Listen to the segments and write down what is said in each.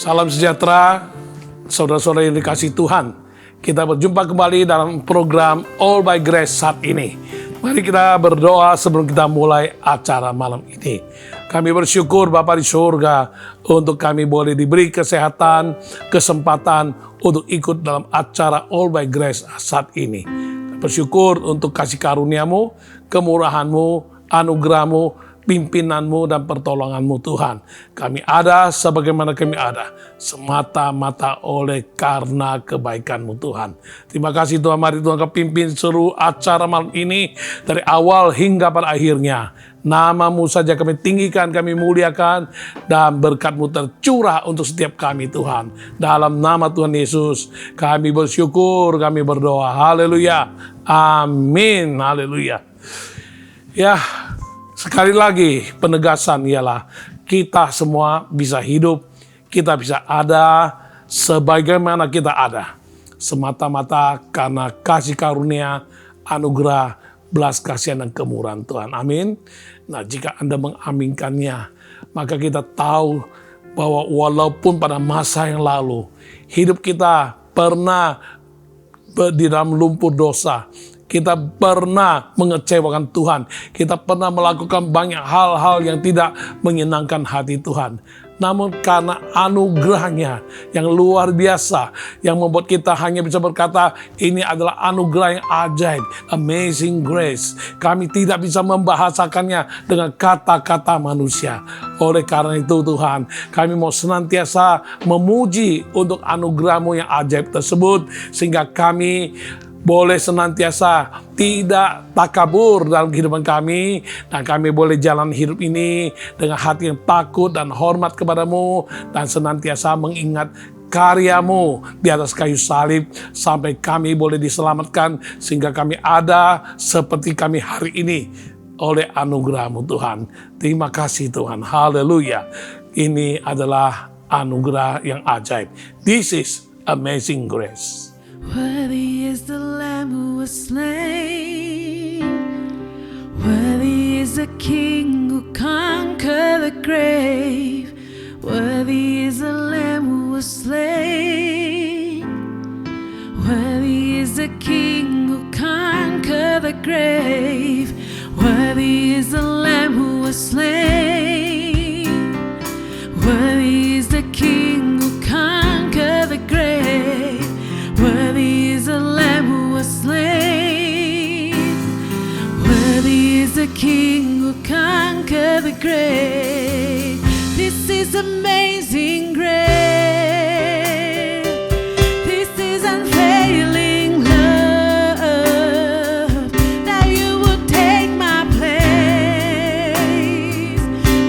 Salam sejahtera, saudara-saudara yang dikasihi Tuhan. Kita berjumpa kembali dalam program All by Grace saat ini. Mari kita berdoa sebelum kita mulai acara malam ini. Kami bersyukur Bapa di surga untuk kami boleh diberi kesehatan, kesempatan untuk ikut dalam acara All by Grace saat ini. Bersyukur untuk kasih karunia-Mu, kemurahan-Mu, anugerah-Mu, pimpinanmu dan pertolonganmu Tuhan. Kami ada sebagaimana kami ada, semata-mata oleh karena kebaikanmu Tuhan. Terima kasih Tuhan, mari Tuhan Kau pimpin seluruh acara malam ini, dari awal hingga pada akhirnya. Nama-Mu saja kami tinggikan, kami muliakan, dan berkat-Mu tercurah untuk setiap kami Tuhan. Dalam nama Tuhan Yesus, kami bersyukur, kami berdoa. Haleluya. Amin. Haleluya. Ya, sekali lagi penegasan ialah kita semua bisa hidup, kita bisa ada sebagaimana kita ada. Semata-mata karena kasih karunia, anugerah, belas kasihan dan kemurahan Tuhan. Amin. Nah, jika Anda mengaminkannya, maka kita tahu bahwa walaupun pada masa yang lalu, hidup kita pernah di dalam lumpur dosa, kita pernah mengecewakan Tuhan. Kita pernah melakukan banyak hal-hal yang tidak menyenangkan hati Tuhan. Namun karena anugerahnya yang luar biasa, yang membuat kita hanya bisa berkata, ini adalah anugerah yang ajaib, amazing grace. Kami tidak bisa membahasakannya dengan kata-kata manusia. Oleh karena itu Tuhan, kami mau senantiasa memuji untuk anugerah-Mu yang ajaib tersebut, sehingga kami boleh senantiasa tidak takabur dalam kehidupan kami, dan kami boleh jalan hidup ini dengan hati yang takut dan hormat kepadamu, dan senantiasa mengingat karya-Mu di atas kayu salib, sampai kami boleh diselamatkan, sehingga kami ada seperti kami hari ini oleh anugerah-Mu Tuhan. Terima kasih Tuhan. Haleluya. Ini adalah anugerah yang ajaib. This is amazing grace. Worthy is the Lamb who was slain. Worthy is the King who conquered the grave. Worthy is the Lamb who was slain. Worthy is the King who conquered the grave. Worthy is the Lamb who was slain. Worthy is the King who conquered the grave. Worthy is the Lamb who was slain. Worthy is the King who conquered the grave. This is amazing grace. This is unfailing love. That you would take my place.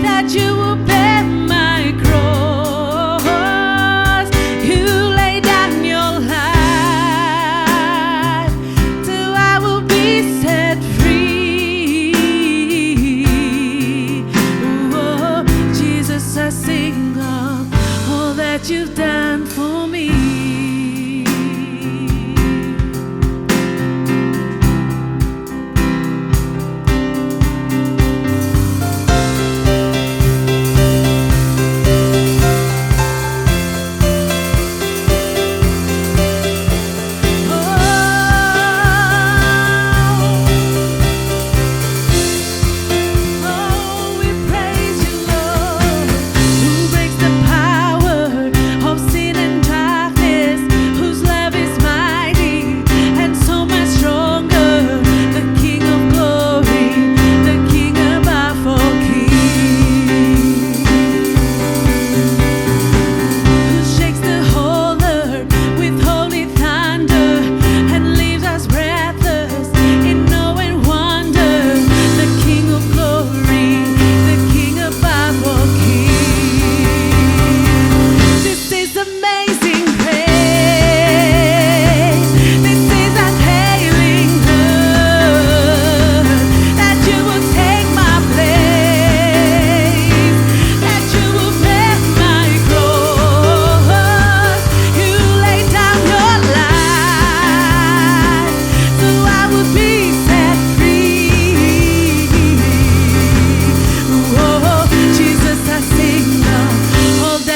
That you would bear my cross. You lay down your life. Set free. Oh, Jesus, I sing of all that you've done for me. Sin and darkness.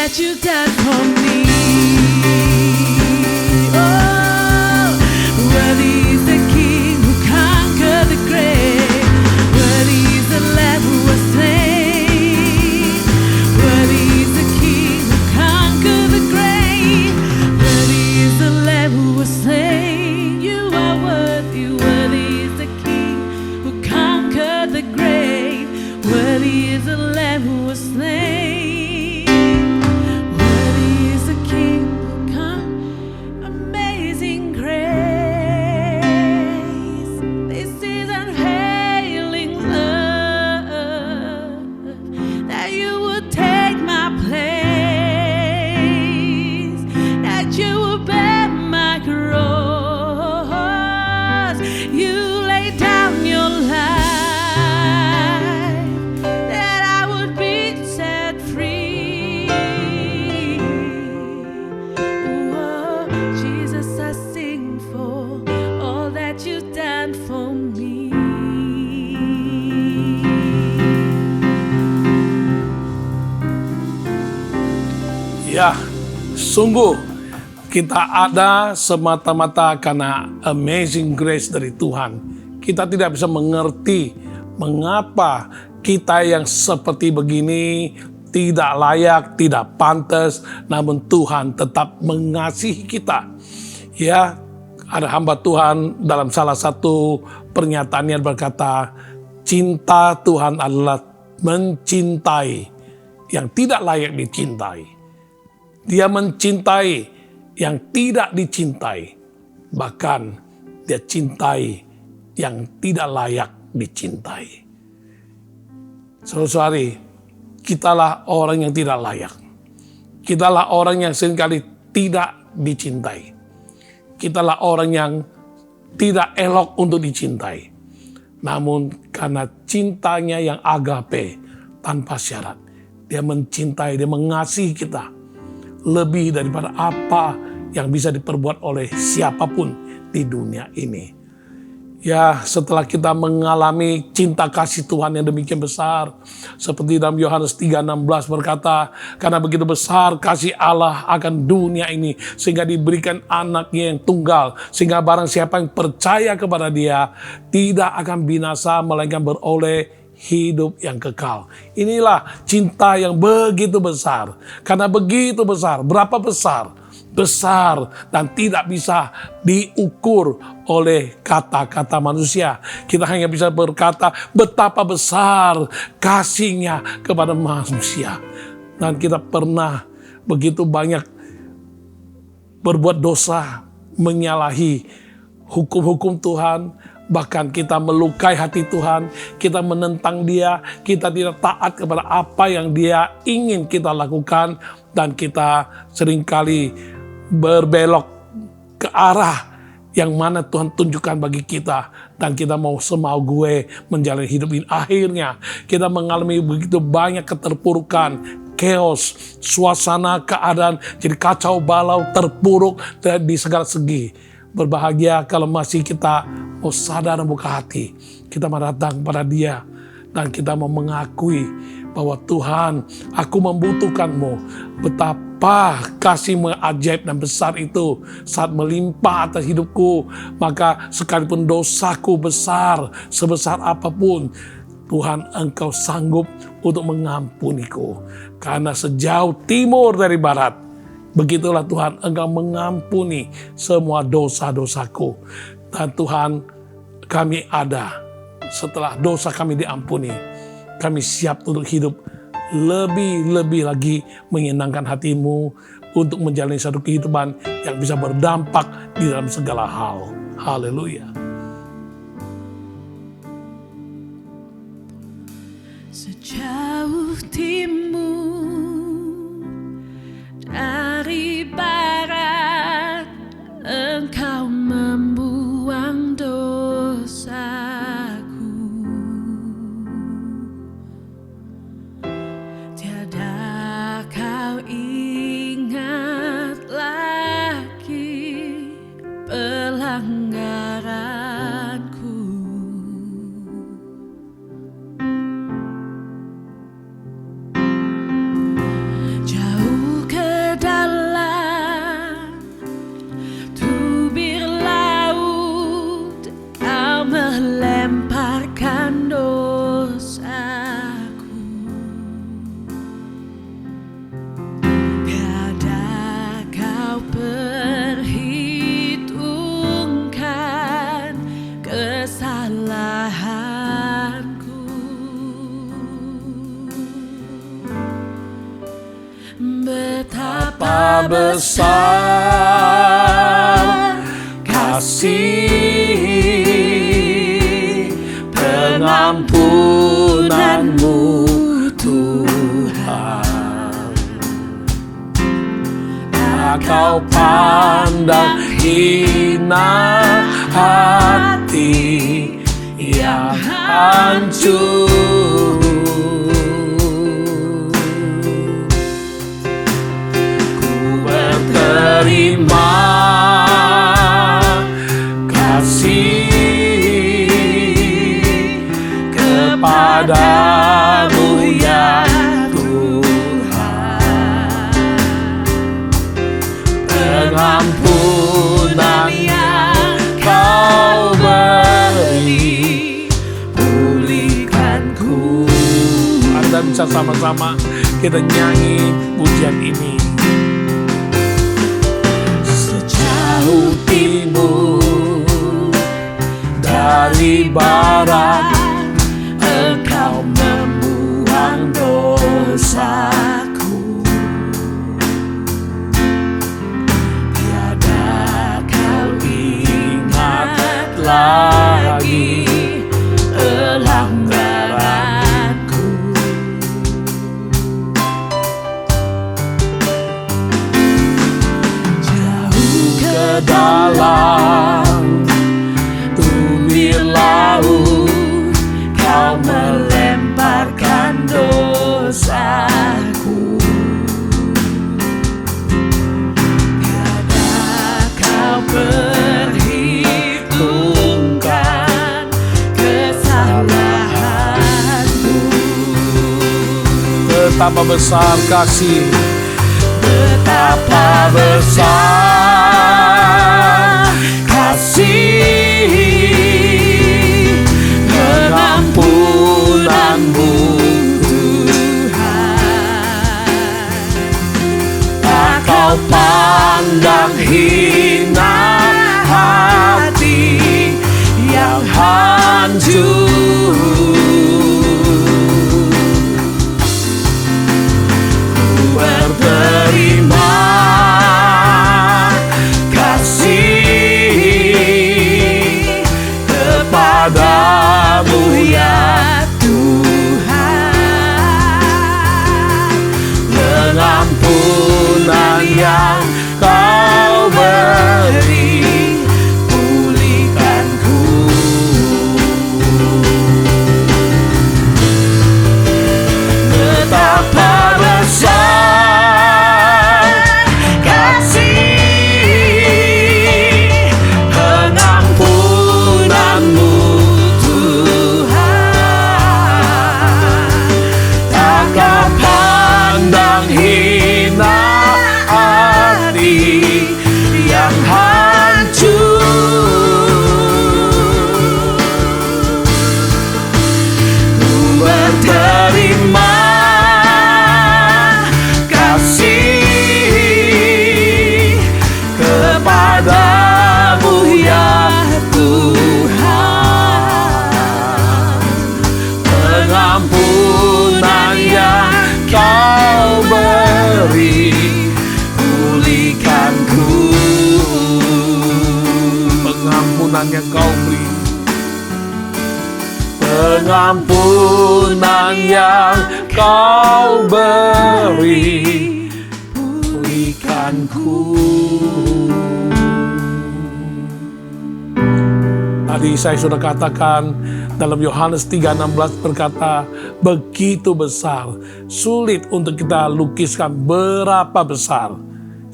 that you've done for me. Oh, worthy is the King who conquered the grave. Worthy is the Lamb who was slain. Worthy is the King who conquered the grave. Worthy is the Lamb who was slain. You are worthy. Worthy is the King who conquered the grave. Worthy is the Lamb who was slain. Worthy is the King who come. Amazing grace. This is unfailing love. That you would take my place. That you would bear my cross. You laid down your life. That I would be set free. Oh, Jesus, I sing for all that you've done for me. Ya, sungguh kita ada semata-mata karena amazing grace dari Tuhan. Kita tidak bisa mengerti mengapa kita yang seperti begini tidak layak, tidak pantas, namun Tuhan tetap mengasihi kita. Ya, ada hamba Tuhan dalam salah satu pernyataannya berkata, cinta Tuhan adalah mencintai yang tidak layak dicintai. Dia mencintai yang tidak dicintai. Bahkan dia cintai yang tidak layak dicintai. Saudara-saudari, kitalah orang yang tidak layak. Kitalah orang yang seringkali tidak dicintai. Kitalah orang yang tidak elok untuk dicintai. Namun karena cintanya yang agape, tanpa syarat, dia mencintai, dia mengasihi kita lebih daripada apa yang bisa diperbuat oleh siapapun di dunia ini. Ya, setelah kita mengalami cinta kasih Tuhan yang demikian besar, seperti dalam Yohanes 3:16 berkata, karena begitu besar kasih Allah akan dunia ini, sehingga diberikan anaknya yang tunggal, sehingga barang siapa yang percaya kepada dia, tidak akan binasa, melainkan beroleh hidup yang kekal. Inilah cinta yang begitu besar. Karena begitu besar, berapa besar? Besar dan tidak bisa diukur oleh kata-kata manusia. Kita hanya bisa berkata betapa besar kasihnya kepada manusia. Dan kita pernah begitu banyak berbuat dosa, menyalahi hukum-hukum Tuhan. Bahkan kita melukai hati Tuhan, kita menentang Dia, kita tidak taat kepada apa yang Dia ingin kita lakukan, dan kita seringkali berbelok ke arah yang mana Tuhan tunjukkan bagi kita, dan kita mau semau gue menjalani hidup ini. Akhirnya kita mengalami begitu banyak keterpurukan, chaos, suasana keadaan jadi kacau balau, terpuruk di segala segi. Berbahagia kalau masih kita mau sadar dan buka hati. Kita mau datang pada Dia dan kita mau mengakui bahwa Tuhan, aku membutuhkanmu. Betapa kasih-Mu ajaib dan besar itu saat melimpah atas hidupku. Maka sekalipun dosaku besar, sebesar apapun, Tuhan, Engkau sanggup untuk mengampuniku. Karena sejauh timur dari barat, begitulah Tuhan, Engkau mengampuni semua dosa-dosaku. Dan Tuhan, kami ada setelah dosa kami diampuni. Kami siap untuk hidup lebih-lebih lagi menyenangkan hati-Mu untuk menjalani satu kehidupan yang bisa berdampak di dalam segala hal. Haleluya. Sejauh timur dari barat, Engkau membuang dosaku. Tiada kau ingat lagi pelanggaran. Betapa besar kasih pengampunan-Mu Tuhan. Kau pandang hina hati yang hancur. Terima kasih kepadamu ya Tuhan. Pengampunan yang Kau beri, pulihkanku. Anda bisa sama-sama kita nyanyi pujian ini. Timur dari barat, Engkau membuang dosaku. Tiada Kau ingat lagi pelanggaranku. Dalam tubir laut Kau melemparkan dosaku. Tiada Kau perhitungkan kesalahanku. Betapa besar kasih, betapa besar kasih pengampunan-Mu Tuhan. Tak Kau pandang hina hati yang hancur. Berterima kasih kepadamu ya Tuhan. Pengampunan yang Kau beri, pulihkanku. Betapa besar kasih pengampunan-Mu Tuhan. Tak Kau pandang hina hati yang hancur. Ku berterima kasih kepadamu ya Tuhan. Pengampunan yang Kau beri, pulihkanku. Pengampunan yang Kau beri, pengampunan yang Kau beri, pulihkanku. Tadi saya sudah katakan dalam Yohanes 3:16 berkata, begitu besar, sulit untuk kita lukiskan berapa besar.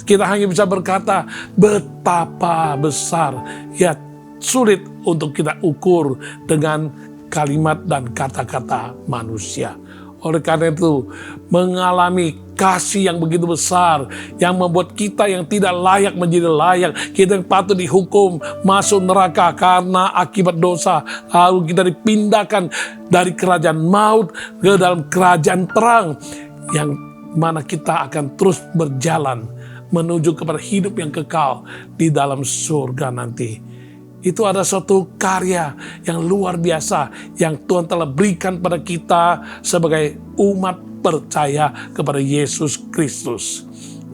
Kita hanya bisa berkata betapa besar, ya sulit untuk kita ukur dengan kalimat dan kata-kata manusia. Oleh karena itu, mengalami kasih yang begitu besar, yang membuat kita yang tidak layak menjadi layak, kita yang patut dihukum masuk neraka karena akibat dosa, lalu kita dipindahkan dari kerajaan maut ke dalam kerajaan terang, yang mana kita akan terus berjalan menuju kepada hidup yang kekal di dalam surga nanti. Itu ada suatu karya yang luar biasa yang Tuhan telah berikan pada kita sebagai umat percaya kepada Yesus Kristus.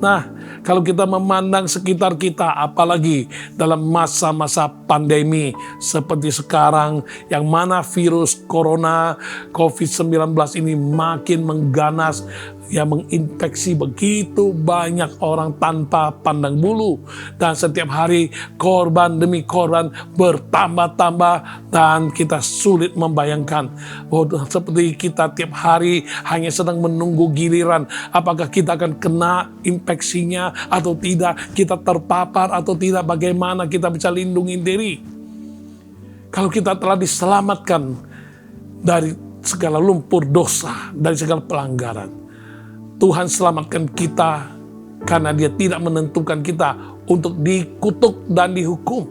Nah, kalau kita memandang sekitar kita, apalagi dalam masa-masa pandemi seperti sekarang, yang mana virus corona COVID-19 ini makin mengganas, yang menginfeksi begitu banyak orang tanpa pandang bulu. Dan setiap hari korban demi korban bertambah-tambah, dan kita sulit membayangkan bahwa seperti kita tiap hari hanya sedang menunggu giliran, apakah kita akan kena infeksinya atau tidak, kita terpapar atau tidak, bagaimana kita bisa lindungi diri. Kalau kita telah diselamatkan dari segala lumpur dosa, dari segala pelanggaran, Tuhan selamatkan kita karena Dia tidak menentukan kita untuk dikutuk dan dihukum.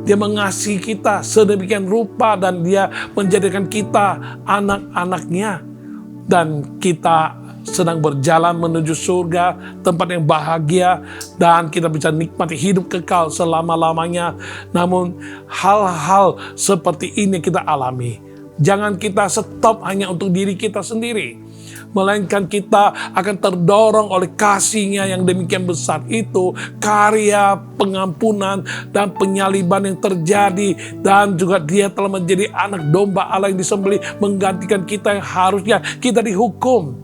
Dia mengasihi kita sedemikian rupa dan Dia menjadikan kita anak-anaknya. Dan kita sedang berjalan menuju surga, tempat yang bahagia, dan kita bisa nikmati hidup kekal selama-lamanya. Namun hal-hal seperti ini kita alami. Jangan kita stop hanya untuk diri kita sendiri, melainkan kita akan terdorong oleh kasih-Nya yang demikian besar itu, karya pengampunan dan penyaliban yang terjadi, dan juga Dia telah menjadi anak domba Allah yang disembelih menggantikan kita yang harusnya kita dihukum.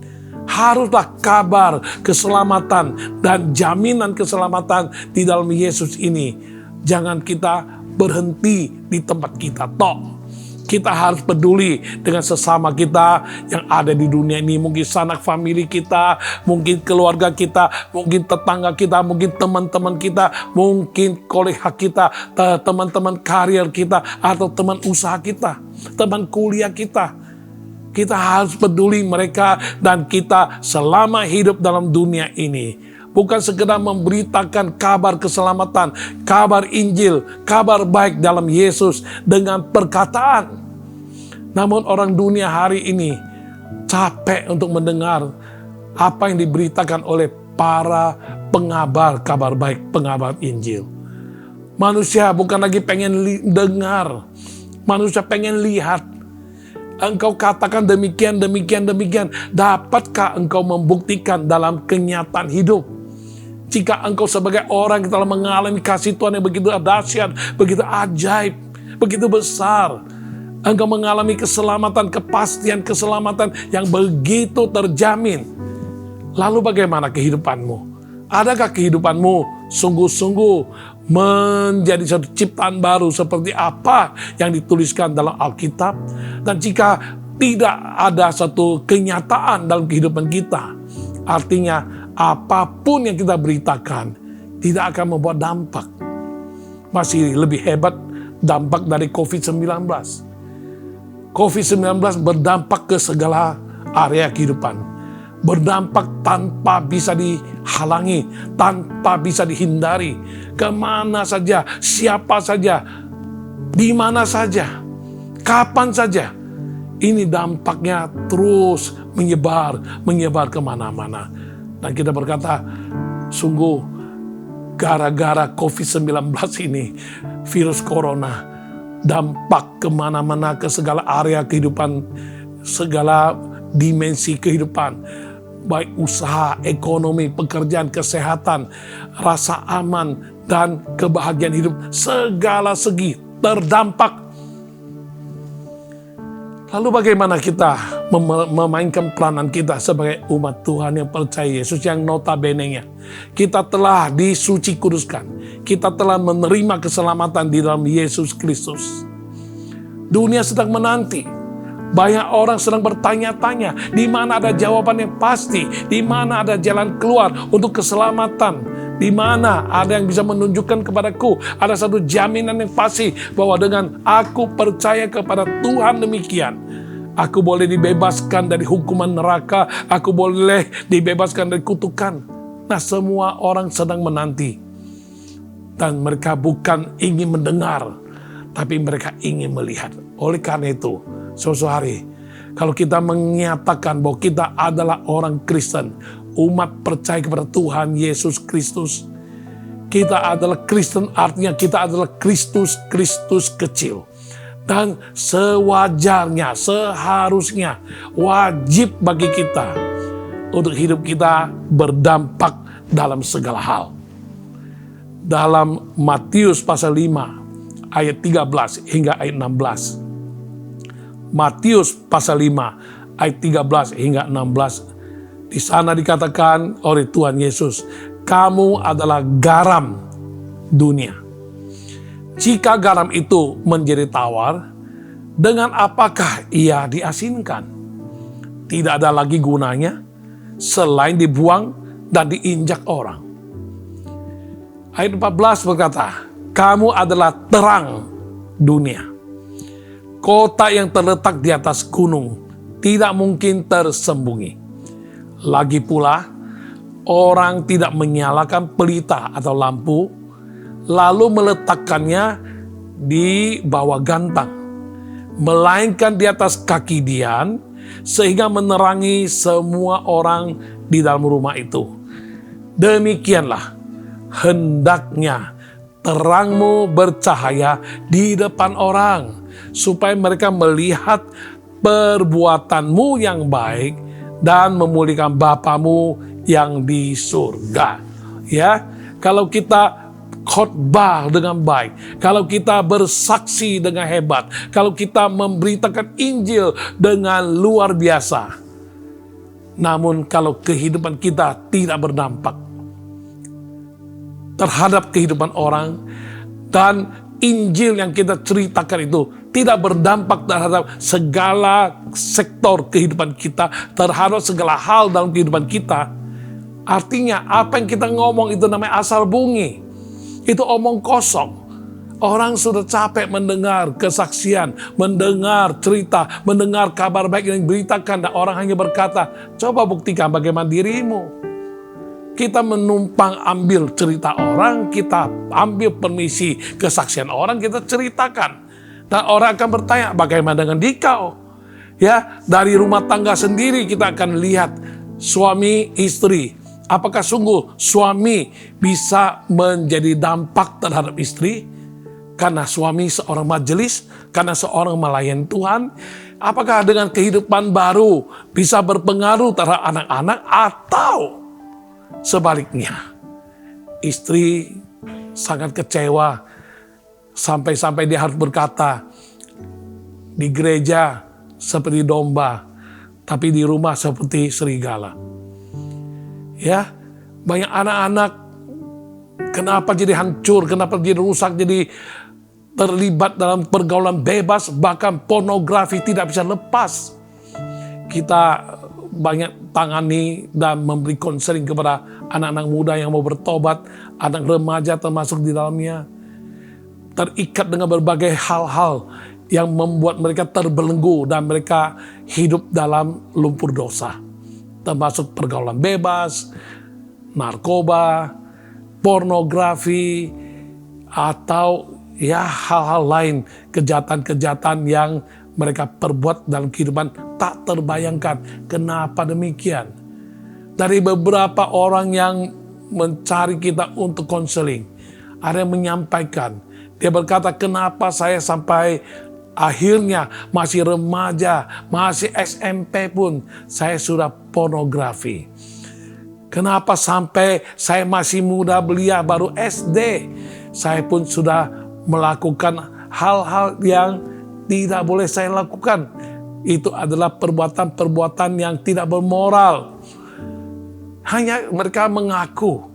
Haruslah kabar keselamatan dan jaminan keselamatan di dalam Yesus ini. Jangan kita berhenti di tempat kita tok. Kita harus peduli dengan sesama kita yang ada di dunia ini. Mungkin sanak famili kita, mungkin keluarga kita, mungkin tetangga kita, mungkin teman-teman kita, mungkin kolega kita, teman-teman karier kita, atau teman usaha kita, teman kuliah kita. Kita harus peduli mereka, dan kita selama hidup dalam dunia ini bukan sekedar memberitakan kabar keselamatan, kabar Injil, kabar baik dalam Yesus dengan perkataan. Namun orang dunia hari ini capek untuk mendengar apa yang diberitakan oleh para pengabar kabar baik, pengabar Injil. Manusia bukan lagi pengen dengar, manusia pengen lihat. Engkau katakan demikian, demikian, demikian. Dapatkah engkau membuktikan dalam kenyataan hidup? Jika engkau sebagai orang yang telah mengalami kasih Tuhan yang begitu dahsyat, begitu ajaib, begitu besar, engkau mengalami keselamatan, kepastian keselamatan yang begitu terjamin. Lalu bagaimana kehidupanmu? Adakah kehidupanmu sungguh-sungguh menjadi satu ciptaan baru seperti apa yang dituliskan dalam Alkitab? Dan jika tidak ada satu kenyataan dalam kehidupan kita, artinya apapun yang kita beritakan tidak akan membuat dampak. Masih lebih hebat dampak dari COVID-19. COVID-19 berdampak ke segala area kehidupan. Berdampak tanpa bisa dihalangi, tanpa bisa dihindari. Kemana saja, siapa saja, di mana saja, kapan saja. Ini dampaknya terus menyebar kemana-mana. Dan kita berkata, sungguh gara-gara COVID-19 ini, virus corona, dampak kemana-mana ke segala area kehidupan, segala dimensi kehidupan, baik usaha, ekonomi, pekerjaan, kesehatan, rasa aman, dan kebahagiaan hidup, segala segi terdampak. Lalu bagaimana kita memainkan peranan kita sebagai umat Tuhan yang percaya Yesus, yang notabene-nya kita telah disuci kuduskan, kita telah menerima keselamatan di dalam Yesus Kristus. Dunia sedang menanti. Banyak orang sedang bertanya-tanya, di mana ada jawaban yang pasti, di mana ada jalan keluar untuk keselamatan, di mana ada yang bisa menunjukkan kepadaku, ada satu jaminan yang pasti bahwa dengan aku percaya kepada Tuhan demikian, aku boleh dibebaskan dari hukuman neraka, aku boleh dibebaskan dari kutukan. Nah, semua orang sedang menanti, dan mereka bukan ingin mendengar, tapi mereka ingin melihat. Oleh karena itu, suatu hari, kalau kita menyatakan bahwa kita adalah orang Kristen, umat percaya kepada Tuhan Yesus Kristus, kita adalah Kristen, artinya kita adalah Kristus kecil. Dan sewajarnya, seharusnya, wajib bagi kita untuk hidup kita berdampak dalam segala hal. Dalam Matius pasal 5 ayat 13 hingga ayat 16. Matius pasal 5 ayat 13 hingga 16. Di sana dikatakan oleh Tuhan Yesus, kamu adalah garam dunia. Jika garam itu menjadi tawar, dengan apakah ia diasinkan? Tidak ada lagi gunanya selain dibuang dan diinjak orang. Ayat 14 berkata, kamu adalah terang dunia. Kota yang terletak di atas gunung tidak mungkin tersembunyi. Lagi pula, orang tidak menyalakan pelita atau lampu, lalu meletakkannya di bawah gantang, melainkan di atas kaki dian, sehingga menerangi semua orang di dalam rumah itu. Demikianlah hendaknya terangmu bercahaya di depan orang, supaya mereka melihat perbuatanmu yang baik dan memulihkan Bapamu yang di surga. Ya, kalau kita khotbah dengan baik, kalau kita bersaksi dengan hebat, kalau kita memberitakan Injil dengan luar biasa, namun kalau kehidupan kita tidak berdampak terhadap kehidupan orang, dan Injil yang kita ceritakan itu tidak berdampak terhadap segala sektor kehidupan kita, terhadap segala hal dalam kehidupan kita, artinya apa yang kita ngomong itu namanya asal bunyi. Itu omong kosong. Orang sudah capek mendengar kesaksian, mendengar cerita, mendengar kabar baik yang diberitakan, dan orang hanya berkata, coba buktikan bagaimana dirimu. Kita menumpang ambil cerita orang, kita ambil permisi kesaksian orang, kita ceritakan. Dan orang akan bertanya, bagaimana dengan dikau? Ya, dari rumah tangga sendiri kita akan lihat suami istri. Apakah sungguh suami bisa menjadi dampak terhadap istri? Karena suami seorang majelis, karena seorang melayani Tuhan. Apakah dengan kehidupan baru bisa berpengaruh terhadap anak-anak, atau sebaliknya, istri sangat kecewa sampai-sampai dia harus berkata, di gereja seperti domba, tapi di rumah seperti serigala. Ya, banyak anak-anak kenapa jadi hancur, kenapa jadi rusak, jadi terlibat dalam pergaulan bebas, bahkan pornografi tidak bisa lepas. Kita banyak tangani dan memberi konseling kepada anak-anak muda yang mau bertobat, anak remaja termasuk di dalamnya, terikat dengan berbagai hal-hal yang membuat mereka terbelenggu dan mereka hidup dalam lumpur dosa, termasuk pergaulan bebas, narkoba, pornografi, atau ya hal-hal lain, kejahatan-kejahatan yang mereka perbuat dalam kehidupan tak terbayangkan. Kenapa demikian? Dari beberapa orang yang mencari kita untuk konseling, ada yang menyampaikan, dia berkata, kenapa saya sampai akhirnya masih remaja, masih SMP pun saya sudah pornografi. Kenapa sampai saya masih muda belia baru SD, saya pun sudah melakukan hal-hal yang tidak boleh saya lakukan. Itu adalah perbuatan-perbuatan yang tidak bermoral. Hanya mereka mengaku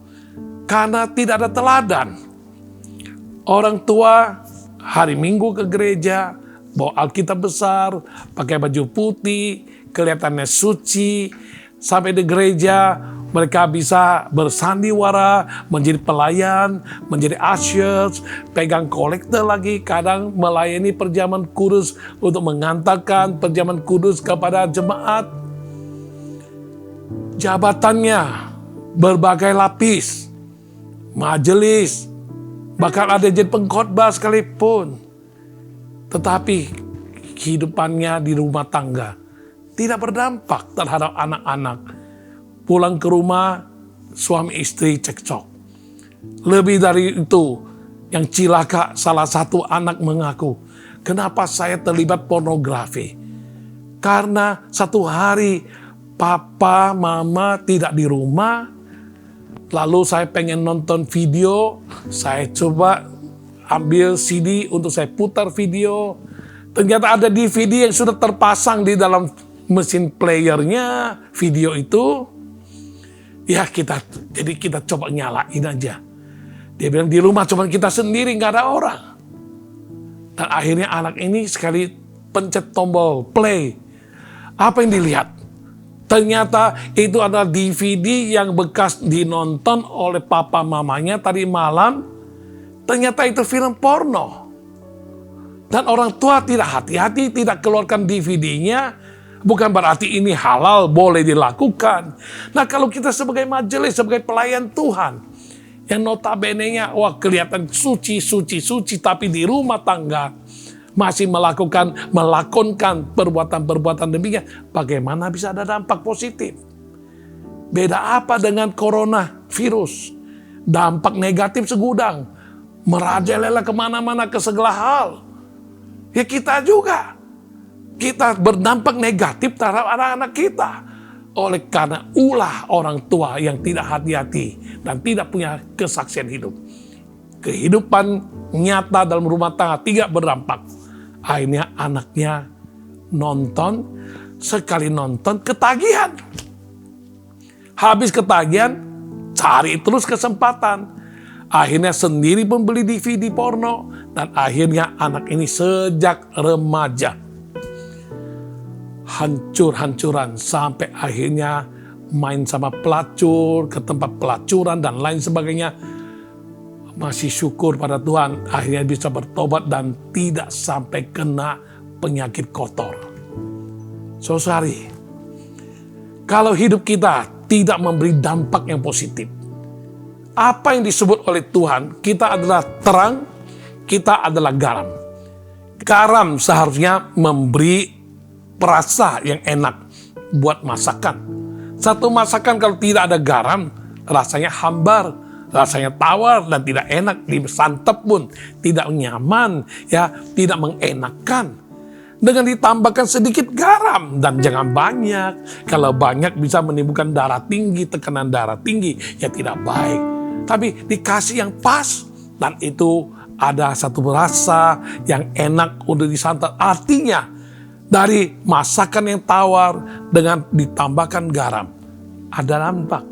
karena tidak ada teladan. Orang tua hari Minggu ke gereja, bawa Alkitab besar, pakai baju putih, kelihatannya suci. Sampai di gereja mereka bisa bersandiwara, menjadi pelayan, menjadi ushers, pegang kolektor lagi, kadang melayani perjamuan kudus untuk mengantarkan perjamuan kudus kepada jemaat. Jabatannya berbagai lapis, majelis, bahkan ada jadi pengkhotbah sekalipun. Tetapi kehidupannya di rumah tangga tidak berdampak terhadap anak-anak. Pulang ke rumah, suami istri cekcok. Lebih dari itu, yang cilaka salah satu anak mengaku, kenapa saya terlibat pornografi? Karena satu hari papa, mama tidak di rumah, lalu saya pengen nonton video, saya coba ambil CD untuk saya putar video. Ternyata ada DVD yang sudah terpasang di dalam mesin playernya video itu. Ya jadi kita coba nyalain aja. Dia bilang di rumah cuma kita sendiri, nggak ada orang. Dan akhirnya anak ini sekali pencet tombol play. Apa yang dilihat? Ternyata itu adalah DVD yang bekas dinonton oleh papa mamanya tadi malam. Ternyata itu film porno. Dan orang tua tidak hati-hati, tidak keluarkan DVD-nya. Bukan berarti ini halal, boleh dilakukan. Nah kalau kita sebagai majelis, sebagai pelayan Tuhan, yang notabene-nya, wah kelihatan suci, tapi di rumah tangga masih melakonkan perbuatan-perbuatan demikian, bagaimana bisa ada dampak positif? Beda apa dengan coronavirus? Dampak negatif segudang, merajalela kemana-mana ke segala hal. Ya kita juga, kita berdampak negatif terhadap anak-anak kita. Oleh karena ulah orang tua yang tidak hati-hati dan tidak punya kesaksian hidup. Kehidupan nyata dalam rumah tangga tidak berdampak. Akhirnya anaknya nonton, sekali nonton ketagihan. Habis ketagihan, cari terus kesempatan. Akhirnya sendiri membeli DVD porno. Dan akhirnya anak ini sejak remaja hancur-hancuran sampai akhirnya main sama pelacur, ke tempat pelacuran dan lain sebagainya. Masih syukur pada Tuhan, akhirnya bisa bertobat dan tidak sampai kena penyakit kotor. Saudari, kalau hidup kita tidak memberi dampak yang positif, apa yang disebut oleh Tuhan, kita adalah terang, kita adalah garam. Garam seharusnya memberi perasa yang enak buat masakan. Satu masakan kalau tidak ada garam, rasanya hambar, rasanya tawar dan tidak enak, disantap pun tidak nyaman, ya, tidak mengenakan. Dengan ditambahkan sedikit garam dan jangan banyak. Kalau banyak bisa menimbulkan darah tinggi, tekanan darah tinggi, ya tidak baik. Tapi dikasih yang pas dan itu ada satu rasa yang enak untuk disantap. Artinya dari masakan yang tawar dengan ditambahkan garam, ada dampak.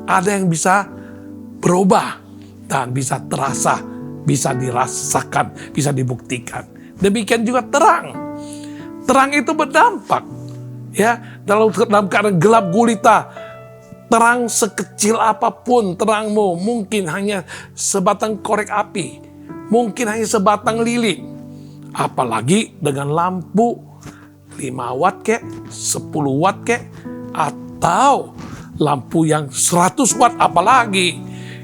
Ada yang bisa berubah dan bisa terasa, bisa dirasakan, bisa dibuktikan. Demikian juga terang. Terang itu berdampak. Ya, dalam keadaan gelap gulita, terang sekecil apapun terangmu, mungkin hanya sebatang korek api, mungkin hanya sebatang lilin. Apalagi dengan lampu 5 watt kek, 10 watt kek, atau lampu yang 100 watt apalagi.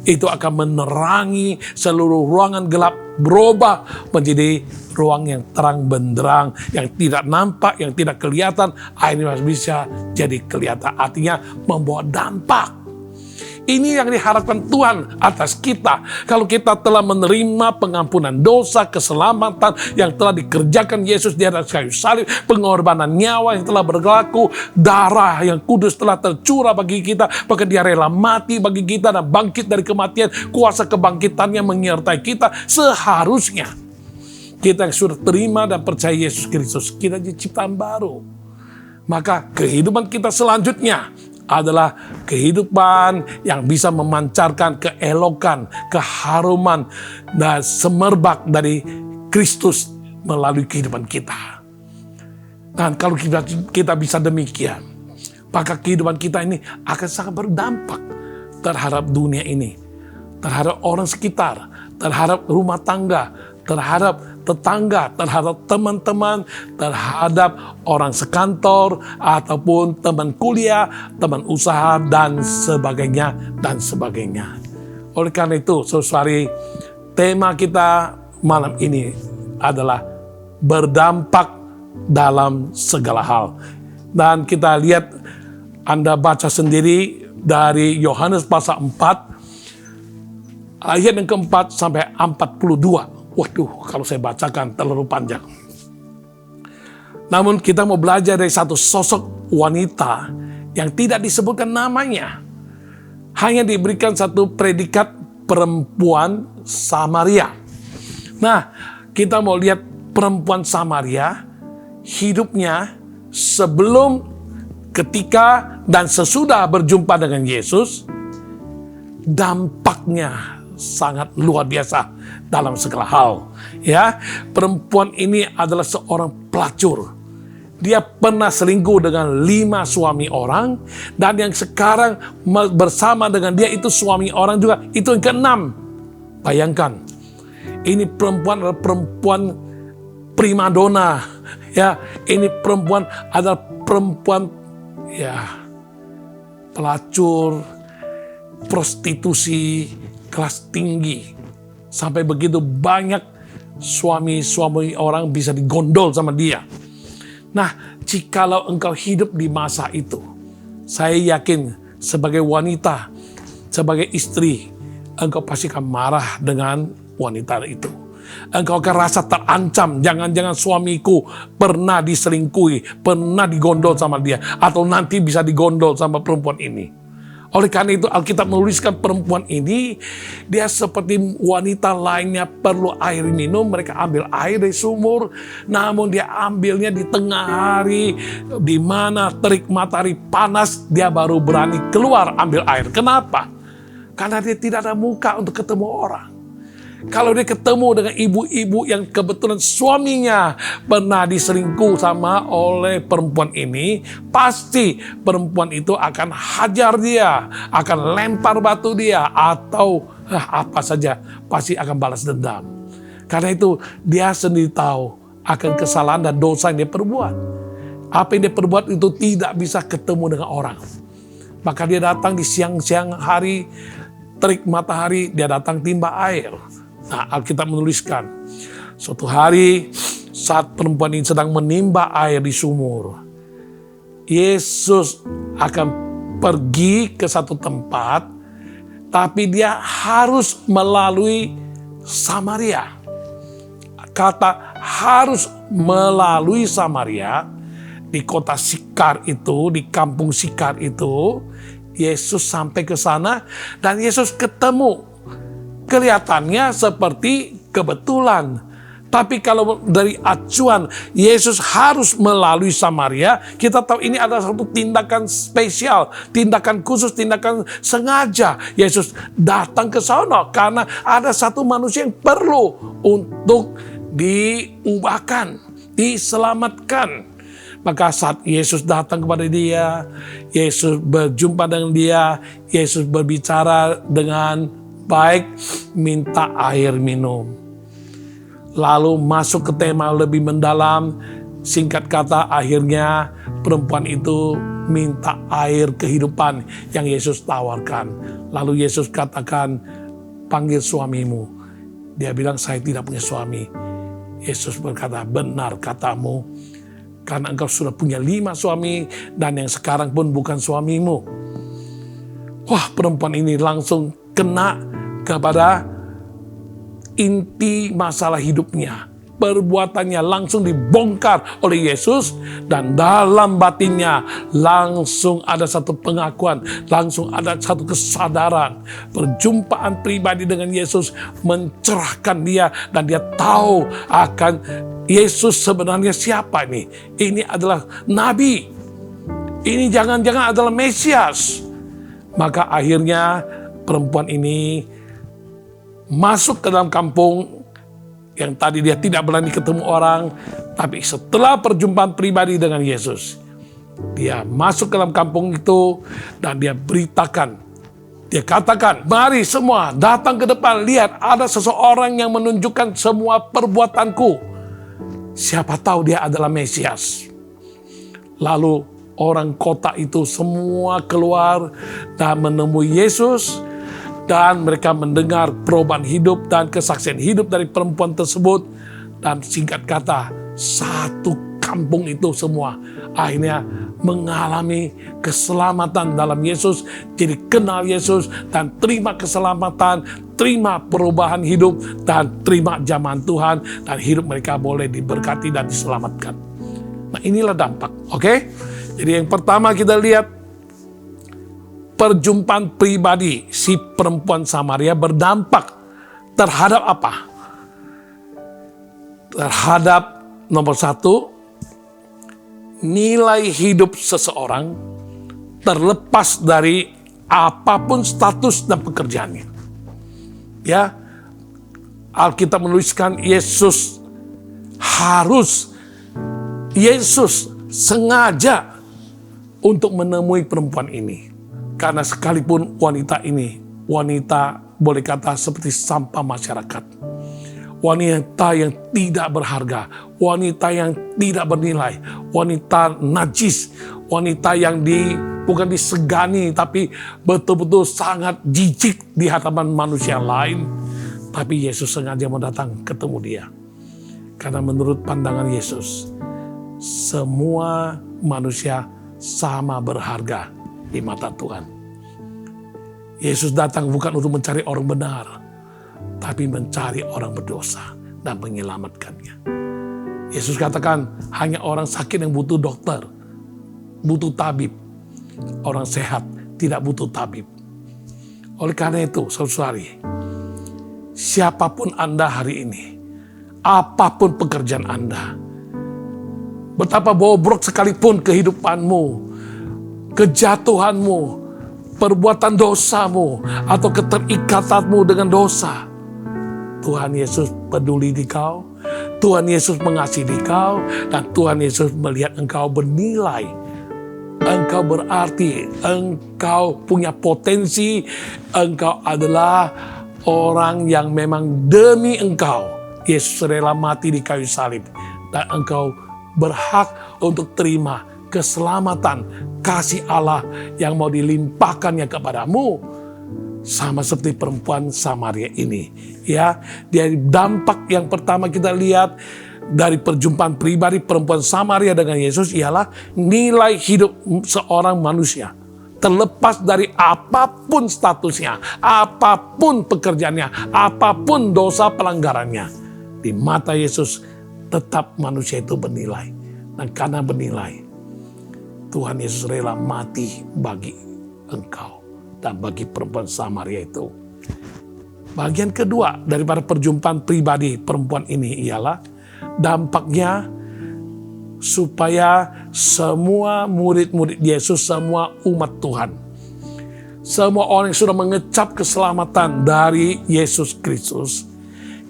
Itu akan menerangi seluruh ruangan gelap, berubah menjadi ruang yang terang benderang, yang tidak nampak, yang tidak kelihatan, akhirnya bisa jadi kelihatan. Artinya membawa dampak. Ini yang diharapkan Tuhan atas kita. Kalau kita telah menerima pengampunan dosa, keselamatan yang telah dikerjakan Yesus di atas kayu salib, pengorbanan nyawa yang telah berlaku, darah yang kudus telah tercurah bagi kita, bahkan Dia rela mati bagi kita dan bangkit dari kematian, kuasa kebangkitannya menyertai kita. Seharusnya kita yang sudah terima dan percaya Yesus Kristus, kita jadi ciptaan baru. Maka kehidupan kita selanjutnya adalah kehidupan yang bisa memancarkan keelokan, keharuman, dan semerbak dari Kristus melalui kehidupan kita. Dan kalau kita bisa demikian, maka kehidupan kita ini akan sangat berdampak terhadap dunia ini, terhadap orang sekitar, terhadap rumah tangga, terhadap tetangga, terhadap teman-teman, terhadap orang sekantor, ataupun teman kuliah, teman usaha, dan sebagainya, dan sebagainya. Oleh karena itu, saudari, tema kita malam ini adalah berdampak dalam segala hal. Dan kita lihat, Anda baca sendiri dari Yohanes pasal 4, ayat yang keempat sampai 42. Waduh, kalau saya bacakan terlalu panjang. Namun kita mau belajar dari satu sosok wanita yang tidak disebutkan namanya. Hanya diberikan satu predikat perempuan Samaria. Nah, kita mau lihat perempuan Samaria, hidupnya sebelum, ketika, dan sesudah berjumpa dengan Yesus, dampaknya sangat luar biasa dalam segala hal. Ya, perempuan ini adalah seorang pelacur. Dia pernah selingkuh dengan 5 suami orang, dan yang sekarang bersama dengan dia itu suami orang juga, itu yang ke-6. Bayangkan, ini perempuan adalah perempuan primadona. Ya, ini perempuan adalah perempuan pelacur, prostitusi kelas tinggi. Sampai begitu banyak suami-suami orang bisa digondol sama dia. Nah, jikalau engkau hidup di masa itu, saya yakin sebagai wanita, sebagai istri, engkau pasti akan marah dengan wanita itu. Engkau akan rasa terancam, jangan-jangan suamiku pernah diselingkuhi, pernah digondol sama dia, atau nanti bisa digondol sama perempuan ini. Oleh karena itu Alkitab menuliskan perempuan ini, dia seperti wanita lainnya perlu air minum, mereka ambil air dari sumur, namun dia ambilnya di tengah hari, di mana terik matahari panas, dia baru berani keluar ambil air. Kenapa? Karena dia tidak ada muka untuk ketemu orang. Kalau dia ketemu dengan ibu-ibu yang kebetulan suaminya pernah diselingkuh sama oleh perempuan ini, pasti perempuan itu akan hajar dia, akan lempar batu dia, atau apa saja, pasti akan balas dendam. Karena itu dia sendiri tahu akan kesalahan dan dosa yang dia perbuat. Apa yang dia perbuat itu tidak bisa ketemu dengan orang. Maka dia datang di siang-siang hari, terik matahari, dia datang timba air. Nah, Alkitab menuliskan, suatu hari saat perempuan ini sedang menimba air di sumur, Yesus akan pergi ke satu tempat, tapi dia harus melalui Samaria. Kata harus melalui Samaria, di kota Sikar itu, di kampung Sikar itu, Yesus sampai ke sana dan Yesus ketemu. Kelihatannya seperti kebetulan. Tapi kalau dari acuan Yesus harus melalui Samaria, kita tahu ini adalah satu tindakan spesial, tindakan khusus, tindakan sengaja. Yesus datang ke sana karena ada satu manusia yang perlu untuk diubahkan, diselamatkan. Maka saat Yesus datang kepada dia, Yesus berjumpa dengan dia, Yesus berbicara dengan baik, minta air minum. Lalu masuk ke tema lebih mendalam. Singkat kata, akhirnya perempuan itu minta air kehidupan yang Yesus tawarkan. Lalu Yesus katakan, panggil suamimu. Dia bilang, saya tidak punya suami. Yesus berkata, benar katamu, karena engkau sudah punya 5 suami dan yang sekarang pun bukan suamimu. Wah, perempuan ini langsung kena kepada inti masalah hidupnya. Perbuatannya langsung dibongkar oleh Yesus, dan dalam batinnya langsung ada satu pengakuan, langsung ada satu kesadaran. Perjumpaan pribadi dengan Yesus mencerahkan dia, dan dia tahu akan Yesus sebenarnya siapa ini. Ini adalah Nabi. Ini jangan-jangan adalah Mesias. Maka akhirnya perempuan ini masuk ke dalam kampung yang tadi dia tidak berani ketemu orang, tapi setelah perjumpaan pribadi dengan Yesus, dia masuk ke dalam kampung itu dan dia beritakan, dia katakan, mari semua datang ke depan, lihat ada seseorang yang menunjukkan semua perbuatanku. Siapa tahu dia adalah Mesias. Lalu orang kota itu semua keluar dan menemui Yesus, dan mereka mendengar perubahan hidup dan kesaksian hidup dari perempuan tersebut. Dan singkat kata, satu kampung itu semua akhirnya mengalami keselamatan dalam Yesus, jadi kenal Yesus dan terima keselamatan, terima perubahan hidup dan terima jamahan Tuhan, dan hidup mereka boleh diberkati dan diselamatkan. Nah, inilah dampak, oke? Jadi yang pertama kita lihat perjumpaan pribadi si perempuan Samaria berdampak terhadap apa? Terhadap nomor satu, nilai hidup seseorang terlepas dari apapun status dan pekerjaannya. Ya, Alkitab menuliskan Yesus sengaja untuk menemui perempuan ini. Karena sekalipun wanita ini, wanita boleh kata seperti sampah masyarakat. Wanita yang tidak berharga, wanita yang tidak bernilai, wanita najis, wanita yang bukan disegani tapi betul-betul sangat jijik di hadapan manusia lain. Tapi Yesus sengaja mau datang ketemu dia. Karena menurut pandangan Yesus, semua manusia sama berharga di mata Tuhan. Yesus datang bukan untuk mencari orang benar, tapi mencari orang berdosa dan menyelamatkannya. Yesus katakan hanya orang sakit yang butuh dokter, butuh tabib. Orang sehat tidak butuh tabib. Oleh karena itu, saudari, siapapun Anda hari ini, apapun pekerjaan Anda, betapa bobrok sekalipun kehidupanmu, kejatuhanmu, perbuatan dosamu, atau keterikatanmu dengan dosa, Tuhan Yesus peduli di kau, Tuhan Yesus mengasihi di kau, dan Tuhan Yesus melihat engkau bernilai. Engkau berarti, engkau punya potensi, engkau adalah orang yang memang demi engkau Yesus rela mati di kayu salib, dan engkau berhak untuk terima keselamatan kasih Allah yang mau dilimpahkannya kepadamu, sama seperti perempuan Samaria ini. Ya, dari dampak yang pertama kita lihat dari perjumpaan pribadi perempuan Samaria dengan Yesus ialah nilai hidup seorang manusia. Terlepas dari apapun statusnya, apapun pekerjaannya, apapun dosa pelanggarannya. Di mata Yesus tetap manusia itu bernilai. Dan karena bernilai, Tuhan Yesus rela mati bagi engkau dan bagi perempuan Samaria itu. Bagian kedua daripada perjumpaan pribadi perempuan ini ialah dampaknya supaya semua murid-murid Yesus, semua umat Tuhan, semua orang yang sudah mengecap keselamatan dari Yesus Kristus,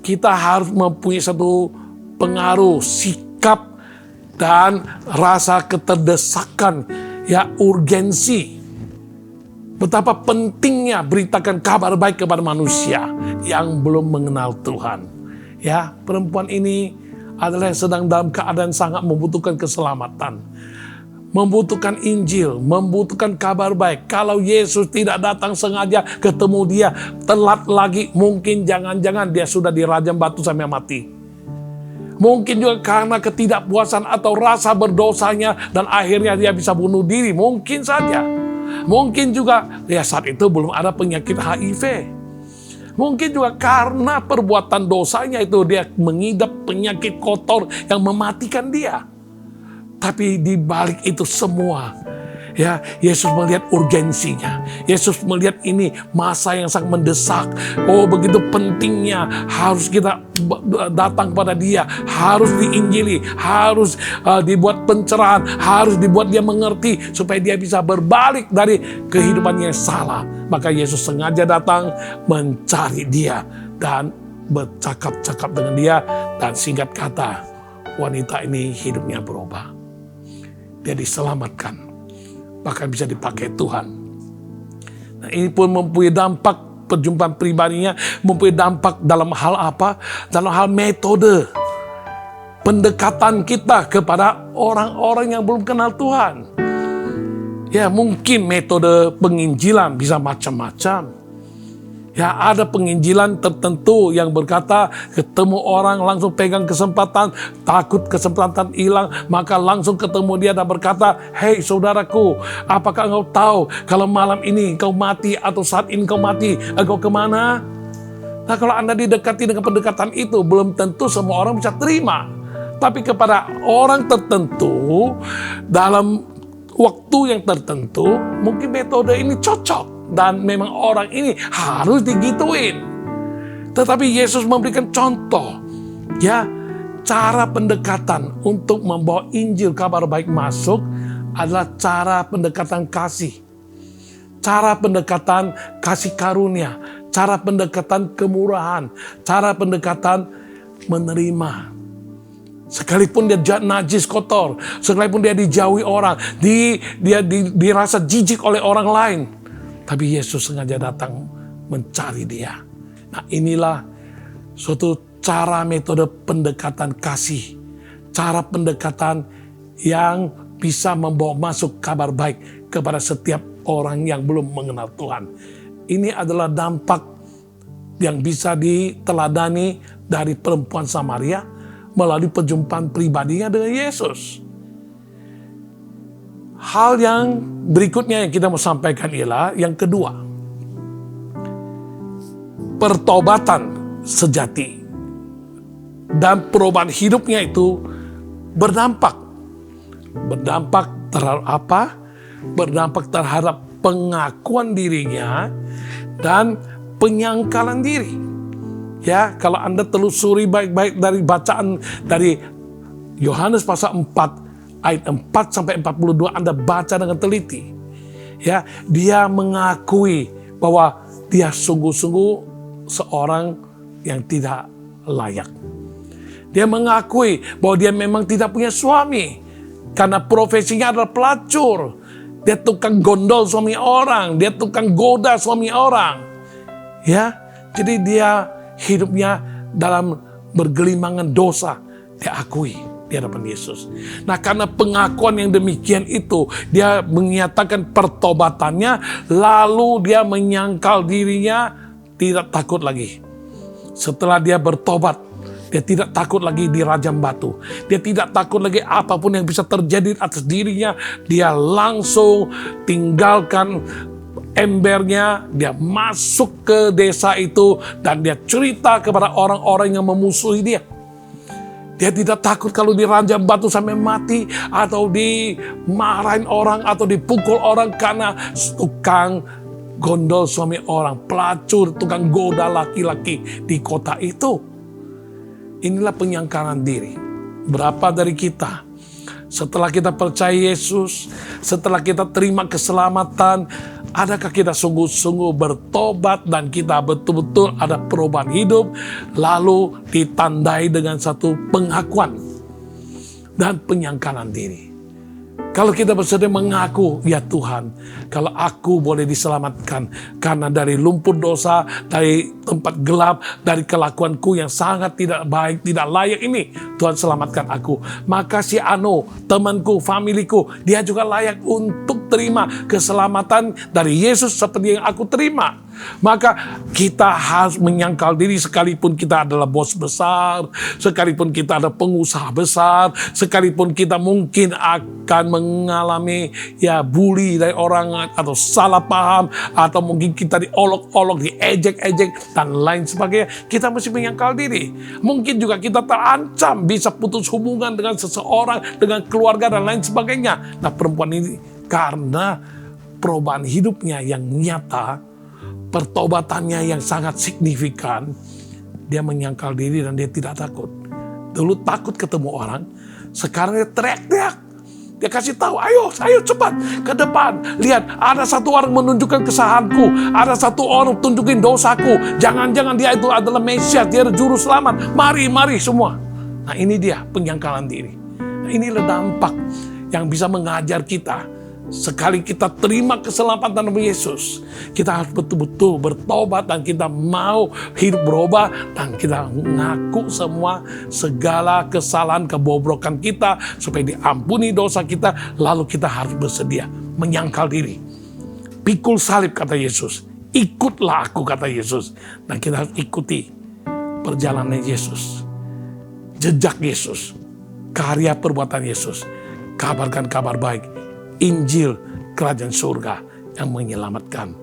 kita harus mempunyai satu pengaruh, sikap, dan rasa keterdesakan, ya, urgensi. Betapa pentingnya beritakan kabar baik kepada manusia yang belum mengenal Tuhan. Ya, perempuan ini adalah yang sedang dalam keadaan sangat membutuhkan keselamatan, membutuhkan Injil, membutuhkan kabar baik. Kalau Yesus tidak datang sengaja ketemu dia, telat lagi, mungkin jangan-jangan dia sudah dirajam batu sampai mati. Mungkin juga karena ketidakpuasan atau rasa berdosanya dan akhirnya dia bisa bunuh diri, mungkin saja. Mungkin juga ya saat itu belum ada penyakit HIV. Mungkin juga karena perbuatan dosanya itu dia mengidap penyakit kotor yang mematikan dia. Tapi di balik itu semua, ya, Yesus melihat urgensinya. Yesus melihat ini masa yang sangat mendesak. Oh, begitu pentingnya harus kita datang kepada dia, harus diinjili, harus dibuat pencerahan, harus dibuat dia mengerti supaya dia bisa berbalik dari kehidupan yang salah. Maka Yesus sengaja datang mencari dia dan bercakap-cakap dengan dia, dan singkat kata, wanita ini hidupnya berubah. Dia diselamatkan, bahkan bisa dipakai Tuhan. Nah, ini pun mempunyai dampak, perjumpaan pribadinya mempunyai dampak dalam hal apa? Dalam hal metode pendekatan kita kepada orang-orang yang belum kenal Tuhan. Ya, mungkin metode penginjilan bisa macam-macam. Ya, ada penginjilan tertentu yang berkata ketemu orang langsung pegang kesempatan, takut kesempatan hilang, maka langsung ketemu dia dan berkata, "Hei saudaraku, apakah engkau tahu kalau malam ini engkau mati atau saat ini engkau mati, engkau kemana?" Nah, kalau Anda didekati dengan pendekatan itu, belum tentu semua orang bisa terima. Tapi kepada orang tertentu, dalam waktu yang tertentu, mungkin metode ini cocok dan memang orang ini harus digituin. Tetapi Yesus memberikan contoh, ya, cara pendekatan untuk membawa Injil kabar baik masuk adalah cara pendekatan kasih. Cara pendekatan kasih karunia, cara pendekatan kemurahan, cara pendekatan menerima. Sekalipun dia najis kotor, sekalipun dia dijauhi orang, dia dirasa jijik oleh orang lain, tapi Yesus sengaja datang mencari dia. Nah, inilah suatu cara metode pendekatan kasih, cara pendekatan yang bisa membawa masuk kabar baik kepada setiap orang yang belum mengenal Tuhan. Ini adalah dampak yang bisa diteladani dari perempuan Samaria melalui perjumpaan pribadinya dengan Yesus. Hal yang berikutnya yang kita mau sampaikan ialah yang kedua, pertobatan sejati dan perubahan hidupnya itu berdampak. Berdampak terhadap apa? Berdampak terhadap pengakuan dirinya dan penyangkalan diri. Ya, kalau Anda telusuri baik-baik dari bacaan dari Yohanes pasal 4 ayat 4 sampai 42, Anda baca dengan teliti. Ya, dia mengakui bahwa dia sungguh-sungguh seorang yang tidak layak. Dia mengakui bahwa dia memang tidak punya suami karena profesinya adalah pelacur. Dia tukang gondol suami orang, dia tukang goda suami orang. Ya, jadi dia hidupnya dalam bergelimangan dosa, dia akui di hadapan Yesus. Nah, karena pengakuan yang demikian itu, dia menyatakan pertobatannya, lalu dia menyangkal dirinya, tidak takut lagi. Setelah dia bertobat, dia tidak takut lagi dirajam batu. Dia tidak takut lagi apapun yang bisa terjadi atas dirinya. Dia langsung tinggalkan embernya, dia masuk ke desa itu dan dia cerita kepada orang-orang yang memusuhi dia. Dia tidak takut kalau dirajam batu sampai mati, atau dimarahin orang, atau dipukul orang karena tukang gondol suami orang, pelacur, tukang goda laki-laki di kota itu. Inilah penyangkalan diri. Berapa dari kita setelah kita percaya Yesus, setelah kita terima keselamatan, adakah kita sungguh-sungguh bertobat dan kita betul-betul ada perubahan hidup, lalu ditandai dengan satu pengakuan dan penyangkalan diri. Kalau kita bersedia mengaku, ya Tuhan, kalau aku boleh diselamatkan karena dari lumpur dosa, dari tempat gelap, dari kelakuanku yang sangat tidak baik, tidak layak ini, Tuhan selamatkan aku. Maka si Ano, temanku, familiku, dia juga layak untuk terima keselamatan dari Yesus seperti yang aku terima. Maka kita harus menyangkal diri, sekalipun kita adalah bos besar, sekalipun kita ada pengusaha besar, sekalipun kita mungkin akan mengalami bully dari orang, atau salah paham, atau mungkin kita diolok-olok, diejek-ejek dan lain sebagainya, kita mesti menyangkal diri. Mungkin juga kita terancam bisa putus hubungan dengan seseorang, dengan keluarga dan lain sebagainya. Nah, perempuan ini karena perubahan hidupnya yang nyata, pertobatannya yang sangat signifikan, dia menyangkal diri dan dia tidak takut. Dulu takut ketemu orang, sekarang dia teriak-teriak. Dia kasih tahu, ayo cepat ke depan. Lihat, ada satu orang menunjukkan kesalahanku, ada satu orang tunjukin dosaku. Jangan-jangan dia itu adalah Mesias, dia adalah juru selamat. Mari semua. Nah, ini dia penyangkalan diri. Nah, inilah dampak yang bisa mengajar kita. Sekali kita terima keselamatan dari Yesus, kita harus betul-betul bertobat dan kita mau hidup berubah dan kita ngaku semua segala kesalahan, kebobrokan kita supaya diampuni dosa kita. Lalu kita harus bersedia menyangkal diri. Pikul salib, kata Yesus. Ikutlah aku, kata Yesus. Dan kita harus ikuti perjalanan Yesus, jejak Yesus, karya perbuatan Yesus. Kabarkan kabar baik, Injil kerajaan surga yang menyelamatkan.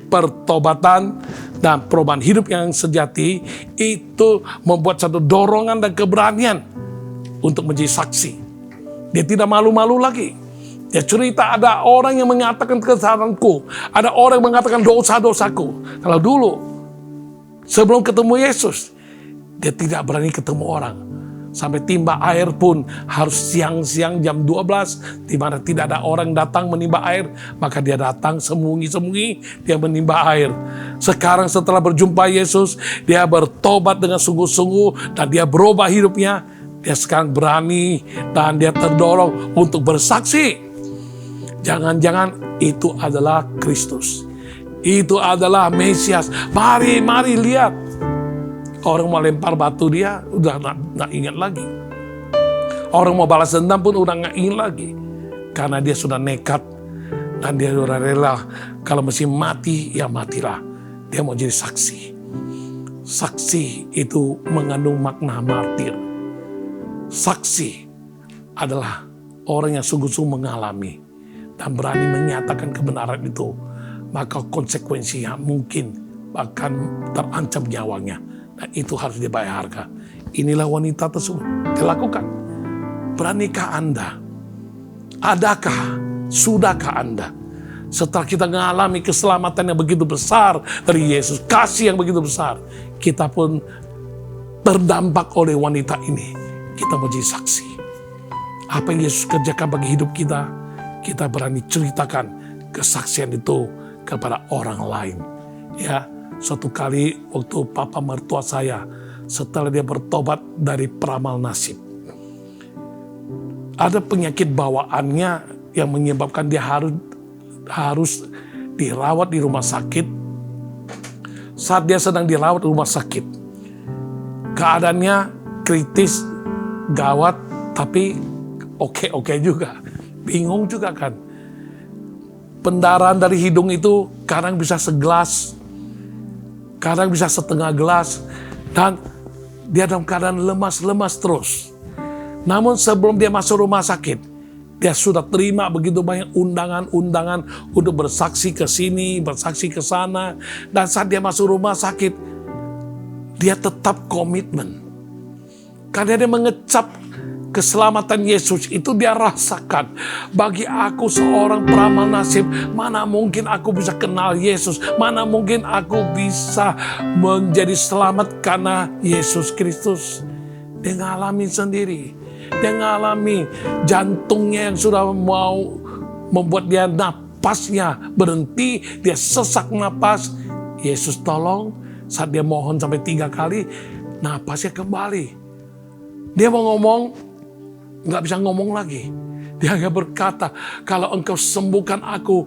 Pertobatan dan perubahan hidup yang sejati itu membuat satu dorongan dan keberanian untuk menjadi saksi. Dia tidak malu-malu lagi. Dia cerita ada orang yang mengatakan kesalahanku, ada orang yang mengatakan dosa-dosaku. Kalau dulu, sebelum ketemu Yesus, dia tidak berani ketemu orang. Sampai timba air pun harus siang-siang jam 12, di mana tidak ada orang datang menimba air, maka dia datang sembunyi-sembunyi, dia menimba air. Sekarang setelah berjumpa Yesus, dia bertobat dengan sungguh-sungguh dan dia berubah hidupnya. Dia sekarang berani dan dia terdorong untuk bersaksi. Jangan-jangan itu adalah Kristus. Itu adalah Mesias. Mari lihat. Orang mau lempar batu dia udah nggak ingat lagi. Orang mau balas dendam pun udah nggak ingat lagi. Karena dia sudah nekat dan dia sudah rela. Kalau mesti mati, ya matilah. Dia mau jadi saksi. Saksi itu mengandung makna martir. Saksi adalah orang yang sungguh-sungguh mengalami dan berani menyatakan kebenaran itu. Maka konsekuensinya mungkin bahkan terancam nyawanya. Nah, itu harus dibayar harga. Inilah wanita tersebut dilakukan. Beranikah Anda? Adakah? Sudahkah Anda? Setelah kita mengalami keselamatan yang begitu besar dari Yesus, kasih yang begitu besar, kita pun terdampak oleh wanita ini. Kita menjadi saksi. Apa yang Yesus kerjakan bagi hidup kita, kita berani ceritakan kesaksian itu kepada orang lain. Ya. Suatu kali waktu papa mertua saya, setelah dia bertobat dari peramal nasib, ada penyakit bawaannya yang menyebabkan dia harus dirawat di rumah sakit. Saat dia sedang dirawat di rumah sakit, keadaannya kritis, gawat, tapi oke juga. Bingung juga kan. Pendarahan dari hidung itu kadang bisa segelas, kadang bisa setengah gelas, dan dia dalam keadaan lemas terus. Namun sebelum dia masuk rumah sakit, dia sudah terima begitu banyak undangan untuk bersaksi ke sini, bersaksi ke sana. Dan saat dia masuk rumah sakit, dia tetap komitmen. Karena dia mengecap keselamatan Yesus itu dia rasakan. Bagi aku seorang peramal nasib, mana mungkin aku bisa kenal Yesus, mana mungkin aku bisa menjadi selamat karena Yesus Kristus. Dia ngalami sendiri. Dia ngalami jantungnya yang sudah mau membuat dia napasnya berhenti, dia sesak napas. Yesus tolong, saat dia mohon sampai 3 kali, napasnya kembali. Dia mau ngomong, nggak bisa ngomong lagi. Dia hanya berkata, kalau engkau sembuhkan aku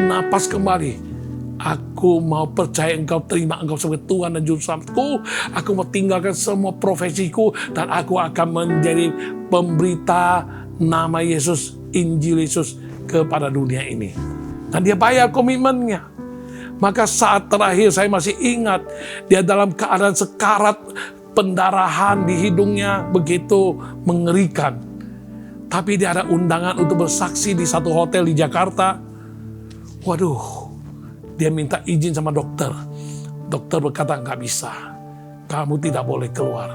napas kembali. Aku mau percaya engkau, terima engkau sebagai Tuhan dan Juru Selamatku. Aku mau tinggalkan semua profesiku dan aku akan menjadi pemberita nama Yesus, Injil Yesus kepada dunia ini. Dan dia bayar komitmennya. Maka saat terakhir saya masih ingat, dia dalam keadaan sekarat, pendarahan di hidungnya begitu mengerikan. Tapi dia ada undangan untuk bersaksi di satu hotel di Jakarta. Waduh, dia minta izin sama dokter. Dokter berkata, nggak bisa. Kamu tidak boleh keluar.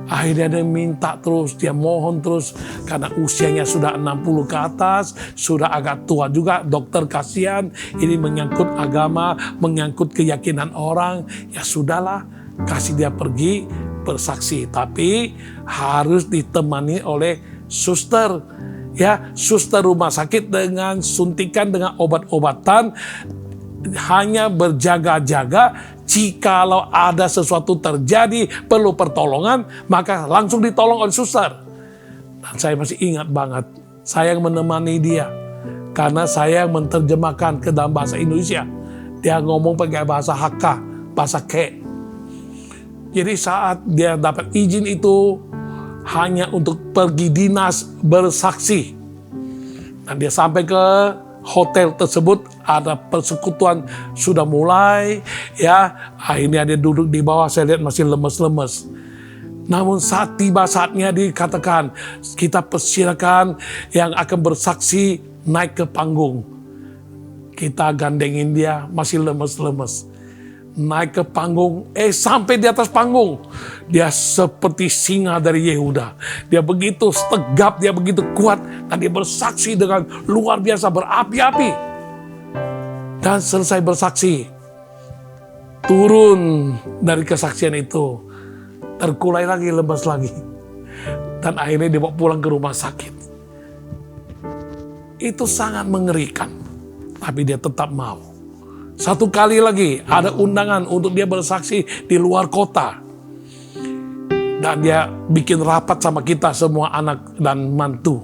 Akhirnya dia minta terus, dia mohon terus. Karena usianya sudah 60 ke atas, sudah agak tua juga. Dokter kasihan, ini menyangkut agama, menyangkut keyakinan orang. Ya sudahlah, kasih dia pergi bersaksi. Tapi harus ditemani oleh suster, ya, suster rumah sakit dengan suntikan dengan obat-obatan, hanya berjaga-jaga. Jikalau ada sesuatu terjadi perlu pertolongan, maka langsung ditolong oleh suster. Dan saya masih ingat banget, saya yang menemani dia karena saya yang menerjemahkan ke dalam bahasa Indonesia. Dia ngomong pakai bahasa Hakka, bahasa Ke. Jadi saat dia dapat izin itu hanya untuk pergi dinas bersaksi. Dan dia sampai ke hotel tersebut, ada persekutuan sudah mulai, ya. Akhirnya dia duduk di bawah, saya lihat masih lemes-lemes. Namun saat tiba saatnya dikatakan, kita persilakan yang akan bersaksi naik ke panggung. Kita gandengin dia, masih lemes-lemes. naik ke panggung, sampai di atas panggung, dia seperti singa dari Yehuda. Dia begitu tegap, dia begitu kuat, dan dia bersaksi dengan luar biasa, berapi-api. Dan selesai bersaksi, turun dari kesaksian itu, terkulai lagi, lemas lagi. Dan akhirnya dibawa pulang ke rumah sakit. Itu sangat mengerikan, tapi dia tetap mau. Satu kali lagi ada undangan untuk dia bersaksi di luar kota. Dan dia bikin rapat sama kita semua anak dan mantu.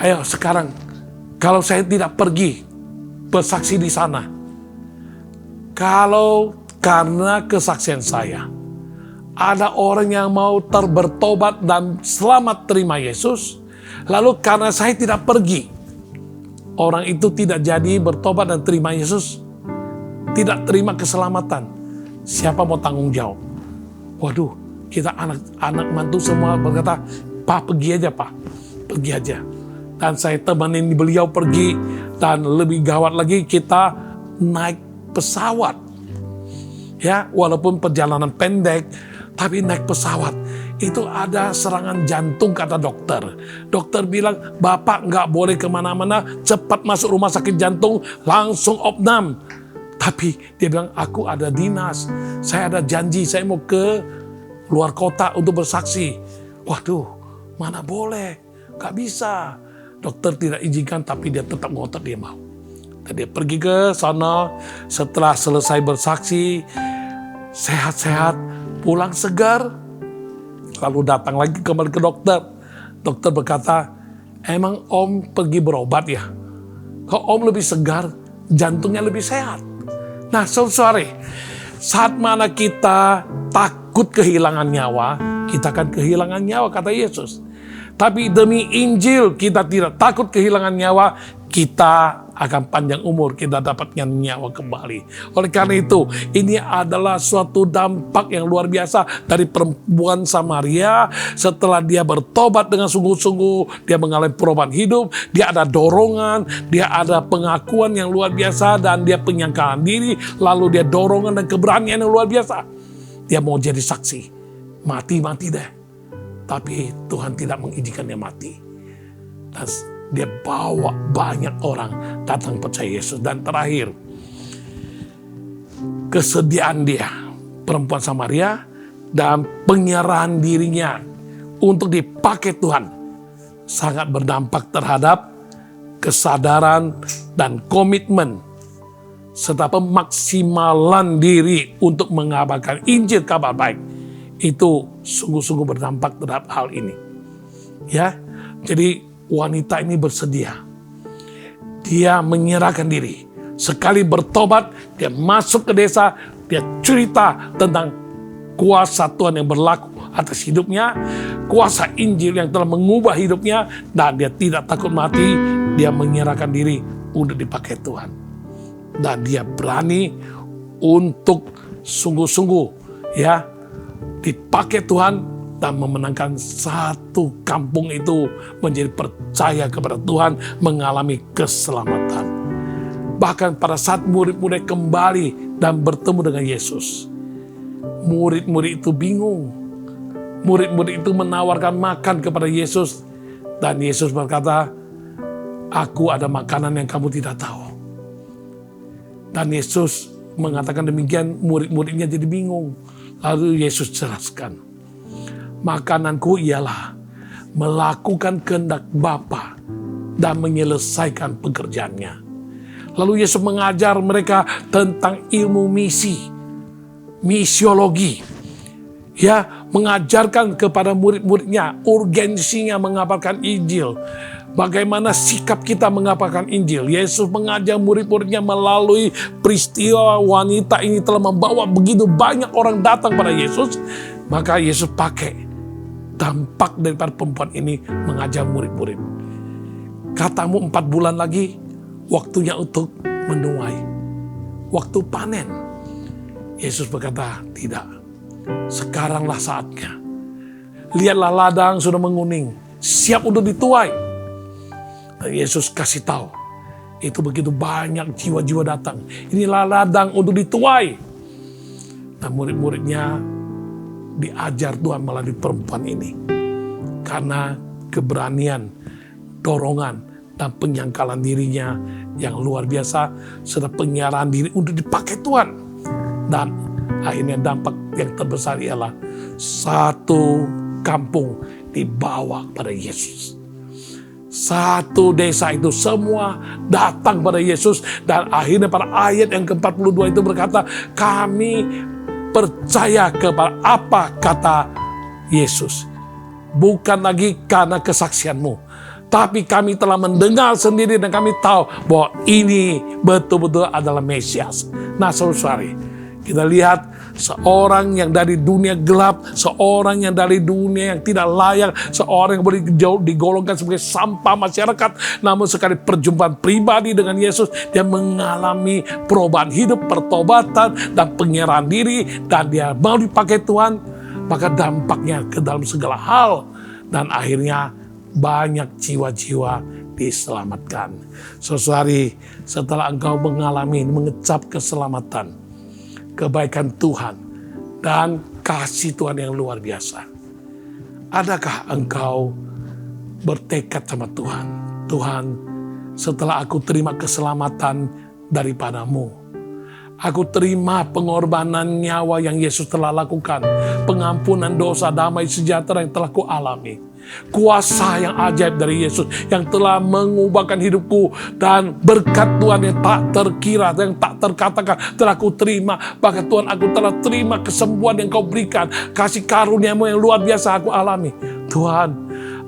Ayo sekarang, kalau saya tidak pergi bersaksi di sana, kalau karena kesaksian saya, ada orang yang mau bertobat dan selamat terima Yesus, lalu karena saya tidak pergi, orang itu tidak jadi bertobat dan terima Yesus, tidak terima keselamatan. Siapa mau tanggung jawab? Waduh, kita anak mantu semua berkata, Pak pergi aja Pak, pergi aja. Dan saya temenin beliau pergi, dan lebih gawat lagi kita naik pesawat. Ya, walaupun perjalanan pendek, tapi naik pesawat. Itu ada serangan jantung kata dokter. Dokter bilang, Bapak nggak boleh kemana-mana, cepat masuk rumah sakit jantung, langsung opnam. Tapi dia bilang, aku ada dinas, saya ada janji, saya mau ke luar kota untuk bersaksi. Waduh, mana boleh, nggak bisa. Dokter tidak izinkan, tapi dia tetap ngotot, dia mau. Dan dia pergi ke sana, setelah selesai bersaksi, sehat-sehat, pulang segar. Lalu datang lagi kembali ke dokter. Dokter berkata, emang Om pergi berobat ya? Kok Om lebih segar, jantungnya lebih sehat? Nah, saudara, saat mana kita takut kehilangan nyawa, kita akan kehilangan nyawa, kata Yesus. Tapi demi Injil kita tidak takut kehilangan nyawa, kita akan panjang umur, kita dapatkan nyawa kembali. Oleh karena itu, ini adalah suatu dampak yang luar biasa dari perempuan Samaria. Setelah dia bertobat dengan sungguh-sungguh, dia mengalami perubahan hidup, dia ada dorongan, dia ada pengakuan yang luar biasa, dan dia penyangkalan diri, lalu dia dorongan dan keberanian yang luar biasa. Dia mau jadi saksi, mati-mati deh. Tapi Tuhan tidak mengizinkan dia mati. Dan dia bawa banyak orang datang percaya Yesus. Dan terakhir, kesediaan dia, perempuan Samaria, dan penyerahan dirinya untuk dipakai Tuhan, sangat berdampak terhadap kesadaran dan komitmen, serta pemaksimalan diri untuk mengabarkan Injil kabar baik. Itu sungguh-sungguh berdampak terhadap hal ini. Ya, jadi wanita ini bersedia. Dia menyerahkan diri. Sekali bertobat, dia masuk ke desa, dia cerita tentang kuasa Tuhan yang berlaku atas hidupnya, kuasa Injil yang telah mengubah hidupnya, dan dia tidak takut mati. Dia menyerahkan diri untuk dipakai Tuhan. Dan dia berani untuk sungguh-sungguh, ya, dipakai Tuhan dan memenangkan satu kampung itu menjadi percaya kepada Tuhan, mengalami keselamatan. Bahkan pada saat murid-murid kembali dan bertemu dengan Yesus, murid-murid itu bingung. Murid-murid itu menawarkan makan kepada Yesus, dan Yesus berkata, aku ada makanan yang kamu tidak tahu. Dan Yesus mengatakan demikian, murid-muridnya jadi bingung. Lalu Yesus jelaskan, makananku ialah melakukan kehendak Bapa dan menyelesaikan pekerjaannya. Lalu Yesus mengajar mereka tentang ilmu misiologi. Ya, mengajarkan kepada murid-muridnya urgensinya mengabarkan Injil. Bagaimana sikap kita mengabarkan Injil. Yesus mengajar murid-muridnya melalui peristiwa wanita ini telah membawa begitu banyak orang datang pada Yesus. Maka Yesus pakai dampak daripada perempuan ini mengajar murid-murid. Katamu 4 bulan lagi waktunya untuk menuai, waktu panen. Yesus berkata, tidak, sekaranglah saatnya. Lihatlah ladang sudah menguning, siap untuk dituai. Dan Yesus kasih tahu, itu begitu banyak jiwa-jiwa datang. Inilah ladang untuk dituai. Dan murid-muridnya diajar Tuhan melalui perempuan ini. Karena keberanian, dorongan, dan penyangkalan dirinya yang luar biasa, serta penyiaran diri untuk dipakai Tuhan. Dan akhirnya dampak yang terbesar ialah satu kampung dibawa pada Yesus. Satu desa itu semua datang pada Yesus. Dan akhirnya pada ayat yang ke-42 itu berkata, kami percaya kepada apa kata Yesus. Bukan lagi karena kesaksianmu, tapi kami telah mendengar sendiri dan kami tahu bahwa ini betul-betul adalah Mesias. Nah, saudara-saudari, kita lihat seorang yang dari dunia gelap, seorang yang dari dunia yang tidak layak, seorang yang boleh digolongkan sebagai sampah masyarakat, namun sekali perjumpaan pribadi dengan Yesus, dia mengalami perubahan hidup, pertobatan, dan penyerahan diri, dan dia mau dipakai Tuhan, maka dampaknya ke dalam segala hal, dan akhirnya banyak jiwa-jiwa diselamatkan. Saudari, setelah engkau mengalami, mengecap keselamatan, kebaikan Tuhan, dan kasih Tuhan yang luar biasa, adakah engkau bertekad sama Tuhan? Tuhan, setelah aku terima keselamatan daripadamu, aku terima pengorbanan nyawa yang Yesus telah lakukan, pengampunan dosa, damai sejahtera yang telah kualami, kuasa yang ajaib dari Yesus yang telah mengubahkan hidupku, dan berkat Tuhan yang tak terkira, yang tak terkatakan telah ku terima. Bahkan Tuhan, aku telah terima kesembuhan yang kau berikan, kasih karunia-Mu yang luar biasa aku alami. Tuhan,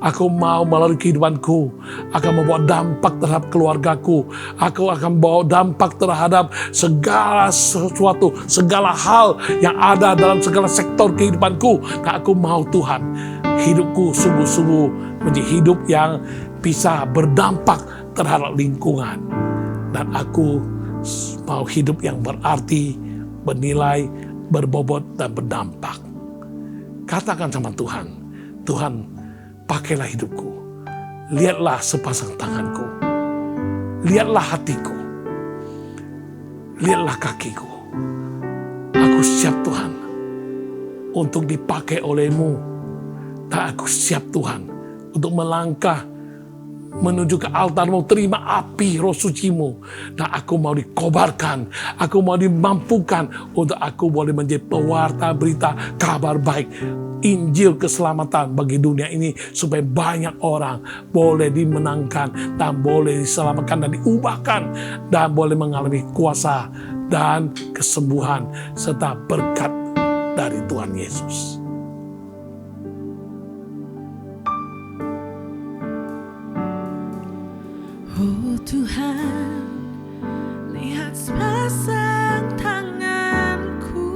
aku mau melalui kehidupanku akan membawa dampak terhadap keluargaku. Aku akan membawa dampak terhadap segala sesuatu, segala hal yang ada dalam segala sektor kehidupanku. Dan aku mau Tuhan, hidupku sungguh-sungguh menjadi hidup yang bisa berdampak terhadap lingkungan. Dan aku mau hidup yang berarti, bernilai, berbobot, dan berdampak. Katakan sama Tuhan, Tuhan, pakailah hidupku. Lihatlah sepasang tanganku. Lihatlah hatiku. Lihatlah kakiku. Aku siap Tuhan untuk dipakai oleh-Mu. Dan aku siap Tuhan untuk melangkah menuju ke altar-Mu, terima api roh suci-Mu. Dan aku mau dikobarkan, aku mau dimampukan untuk aku boleh menjadi pewarta berita kabar baik, Injil keselamatan bagi dunia ini, supaya banyak orang boleh dimenangkan dan boleh diselamatkan dan diubahkan dan boleh mengalami kuasa dan kesembuhan serta berkat dari Tuhan Yesus. Oh Tuhan, lihat sepasang tanganku,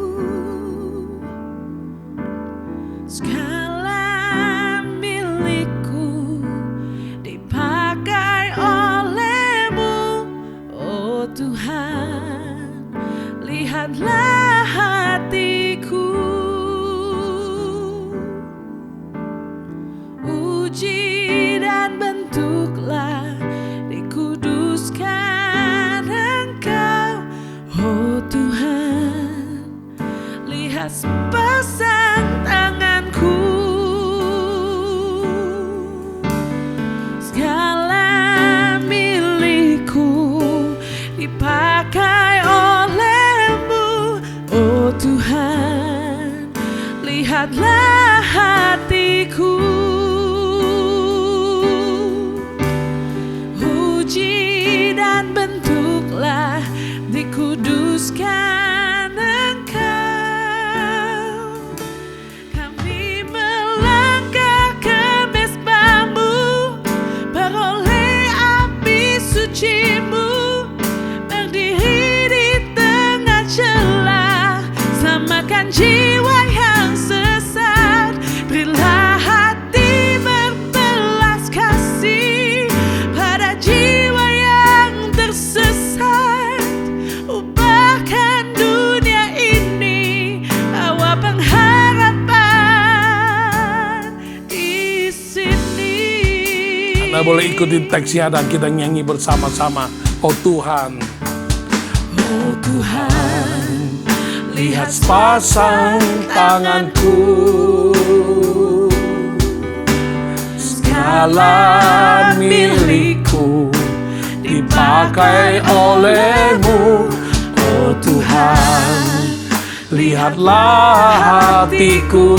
segala milikku dipakai oleh-Mu. Oh Tuhan, lihatlah hatiku, uji dan bentuklah, dikuduskan Engkau. Oh Tuhan, lihat sepasang tanganku, segala milikku dipakai oleh-Mu. Oh Tuhan, lihatlah hatiku, uji dan bentuklah, dikuduskan Engkau. Kami melangkah ke mezbah-Mu, beroleh api suci-Mu, berdiri di tengah celah, selamatkan jiwa yang sesat. Berilah hati berbelas kasih pada jiwa yang tersesat. Ubahkan dunia ini, bawa pengharapan di sini. Anda boleh ikuti teksnya dan kita nyanyi bersama-sama. Oh Tuhan, Oh Tuhan, lihat sepasang tanganku, segala milikku dipakai oleh-Mu. Oh Tuhan, lihatlah hatiku,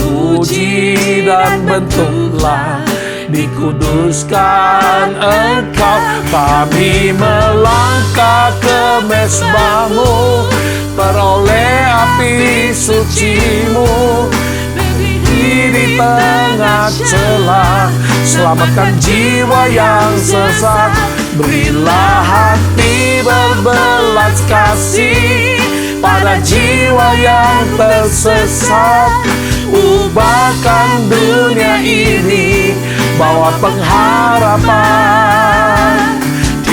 uji dan bentuklah, dikuduskan Engkau. Kami melangkah ke mezbah-Mu, peroleh api suci-Mu, di tengah celah, selamatkan jiwa yang sesat. Berilah hati berbelas kasih pada jiwa yang tersesat. Ubahkan dunia ini, bawa pengharapan.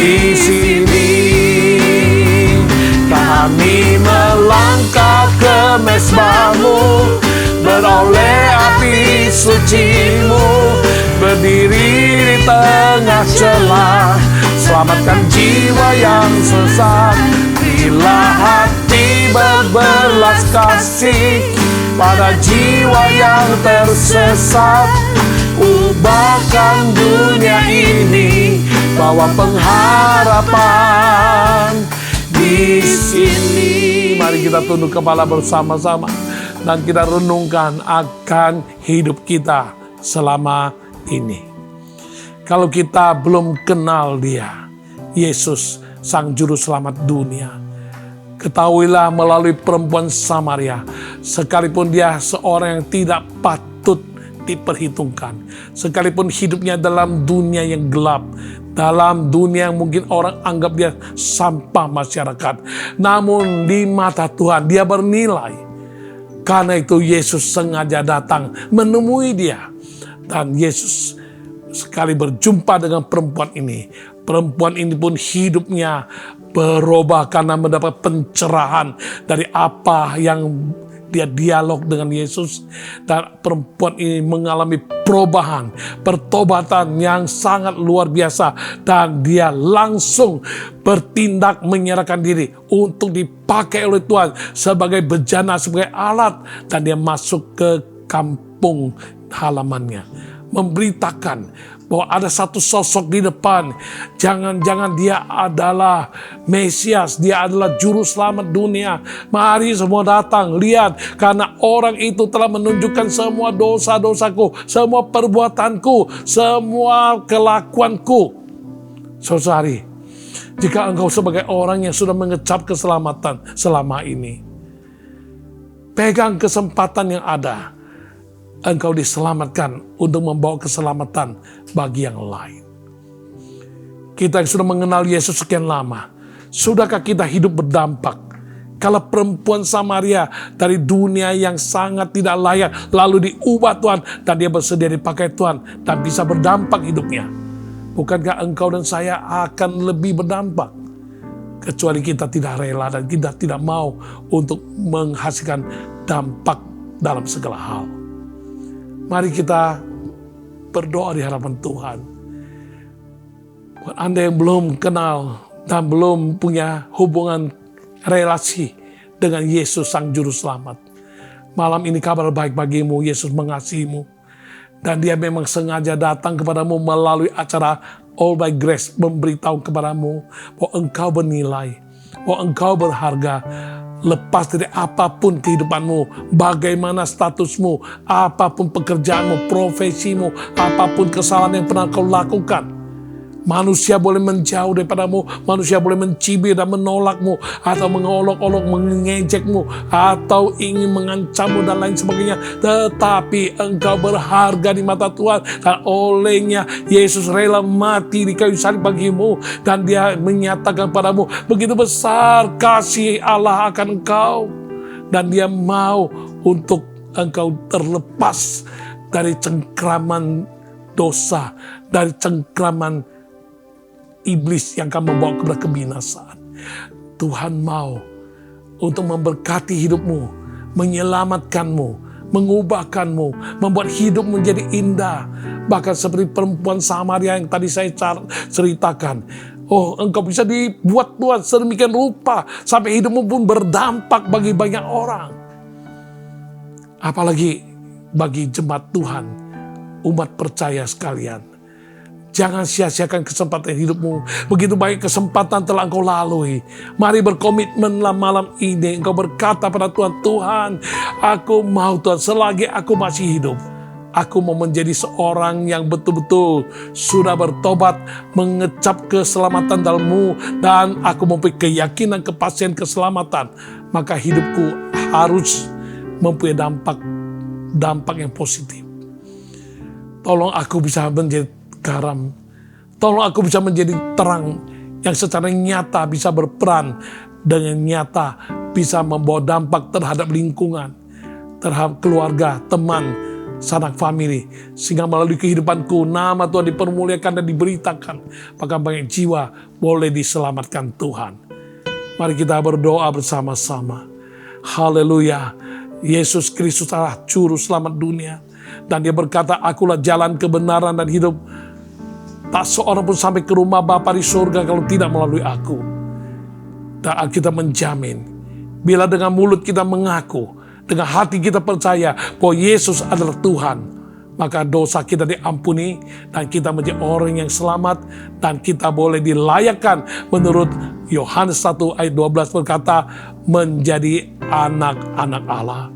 Di sini kami melangkah ke mezbah-Mu, beroleh api suci-Mu, berdiri di tengah celah, selamatkan jiwa yang sesat. Berilah hati berbelas kasih pada jiwa yang tersesat. Ubahkan dunia ini, bawa pengharapan. Di sini mari kita tunduk kepala bersama-sama dan kita renungkan akan hidup kita selama ini. Kalau kita belum kenal Dia, Yesus, Sang Juru Selamat dunia, ketahuilah melalui perempuan Samaria, sekalipun dia seorang yang tidak patut diperhitungkan, sekalipun hidupnya dalam dunia yang gelap, dalam dunia yang mungkin orang anggap dia sampah masyarakat, namun di mata Tuhan dia bernilai. Karena itu Yesus sengaja datang menemui dia. Dan Yesus sekali berjumpa dengan perempuan ini pun hidupnya berubah karena mendapat pencerahan dari apa yang dia dialog dengan Yesus. Dan perempuan ini mengalami perubahan, pertobatan yang sangat luar biasa. Dan dia langsung bertindak menyerahkan diri untuk dipakai oleh Tuhan sebagai bejana, sebagai alat. Dan dia masuk ke kampung halamannya, memberitakan bahwa ada satu sosok di depan. Jangan-jangan dia adalah Mesias, dia adalah Juru Selamat dunia. Mari semua datang, lihat, karena orang itu telah menunjukkan semua dosa-dosaku, semua perbuatanku, semua kelakuanku. Saudari, jika engkau sebagai orang yang sudah mengecap keselamatan selama ini, pegang kesempatan yang ada. Engkau diselamatkan untuk membawa keselamatan bagi yang lain. Kita yang sudah mengenal Yesus sekian lama, sudahkah kita hidup berdampak? Kalau perempuan Samaria dari dunia yang sangat tidak layak, lalu diubah Tuhan, dan dia bersedia dipakai Tuhan, dan bisa berdampak hidupnya. Bukankah engkau dan saya akan lebih berdampak? Kecuali kita tidak rela dan kita tidak mau untuk menghasilkan dampak dalam segala hal. Mari kita berdoa di hadapan Tuhan. Buat Anda yang belum kenal dan belum punya hubungan relasi dengan Yesus Sang Juru Selamat, malam ini kabar baik bagimu. Yesus mengasihimu. Dan dia memang sengaja datang kepadamu melalui acara All by Grace, memberitahu kepadamu bahwa engkau bernilai, bahwa engkau berharga. Lepas dari apapun kehidupanmu, bagaimana statusmu, apapun pekerjaanmu, profesimu, apapun kesalahan yang pernah kau lakukan. Manusia boleh menjauh daripadamu, manusia boleh mencibir dan menolakmu, atau mengolok-olok, mengejekmu, atau ingin mengancammu dan lain sebagainya. Tetapi engkau berharga di mata Tuhan, dan olehnya Yesus rela mati di kayu salib bagimu, dan dia menyatakan padamu begitu besar kasih Allah akan engkau, dan dia mau untuk engkau terlepas dari cengkraman dosa, dari cengkraman iblis yang akan membawa kepada kebinasaan. Tuhan mau untuk memberkati hidupmu, menyelamatkanmu, mengubahkanmu, membuat hidup menjadi indah. Bahkan seperti perempuan Samaria yang tadi saya ceritakan. Oh, engkau bisa dibuat Tuhan sedemikian rupa sampai hidupmu pun berdampak bagi banyak orang. Apalagi bagi jemaat Tuhan, umat percaya sekalian. Jangan sia-siakan kesempatan hidupmu. Begitu banyak kesempatan telah engkau lalui. Mari berkomitmenlah malam ini. Engkau berkata pada Tuhan, Tuhan, aku mau Tuhan, selagi aku masih hidup, aku mau menjadi seorang yang betul-betul sudah bertobat, mengecap keselamatan dalam-Mu, dan aku mempunyai keyakinan kepastian keselamatan. Maka hidupku harus mempunyai dampak yang positif. Tolong aku bisa menjadi garam. Tolong aku bisa menjadi terang yang secara nyata bisa berperan dengan nyata bisa membawa dampak terhadap lingkungan, terhadap keluarga, teman, sanak famili, sehingga melalui kehidupanku nama Tuhan dipermuliakan dan diberitakan, maka banyak jiwa boleh diselamatkan Tuhan. Mari kita berdoa bersama-sama. Haleluya. Yesus Kristus adalah juru selamat dunia, dan Dia berkata, akulah jalan kebenaran dan hidup. Tak seorang pun sampai ke rumah Bapa di surga kalau tidak melalui aku. Dan kita menjamin, bila dengan mulut kita mengaku, dengan hati kita percaya bahwa Yesus adalah Tuhan, maka dosa kita diampuni dan kita menjadi orang yang selamat, dan kita boleh dilayakkan menurut Yohanes 1 ayat 12 berkata, menjadi anak-anak Allah.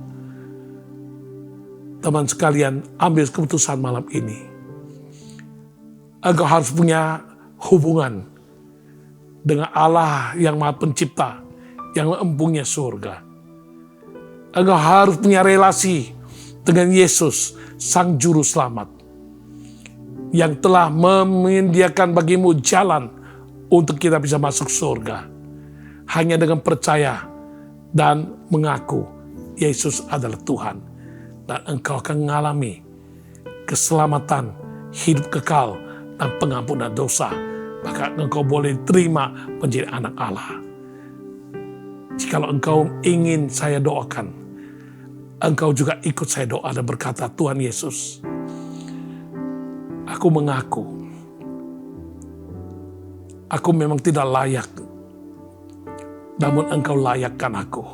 Teman sekalian, ambil keputusan malam ini. Engkau harus punya hubungan dengan Allah yang Maha Pencipta, yang mempunyai surga. Engkau harus punya relasi dengan Yesus, Sang Juru Selamat, yang telah menyediakan bagimu jalan untuk kita bisa masuk surga. Hanya dengan percaya dan mengaku Yesus adalah Tuhan, dan engkau akan mengalami keselamatan, hidup kekal, dan pengampunan dosa. Maka engkau boleh terima menjadi anak Allah. Jikalau engkau ingin saya doakan, engkau juga ikut saya doa dan berkata, Tuhan Yesus, aku mengaku, aku memang tidak layak, namun engkau layakkan aku.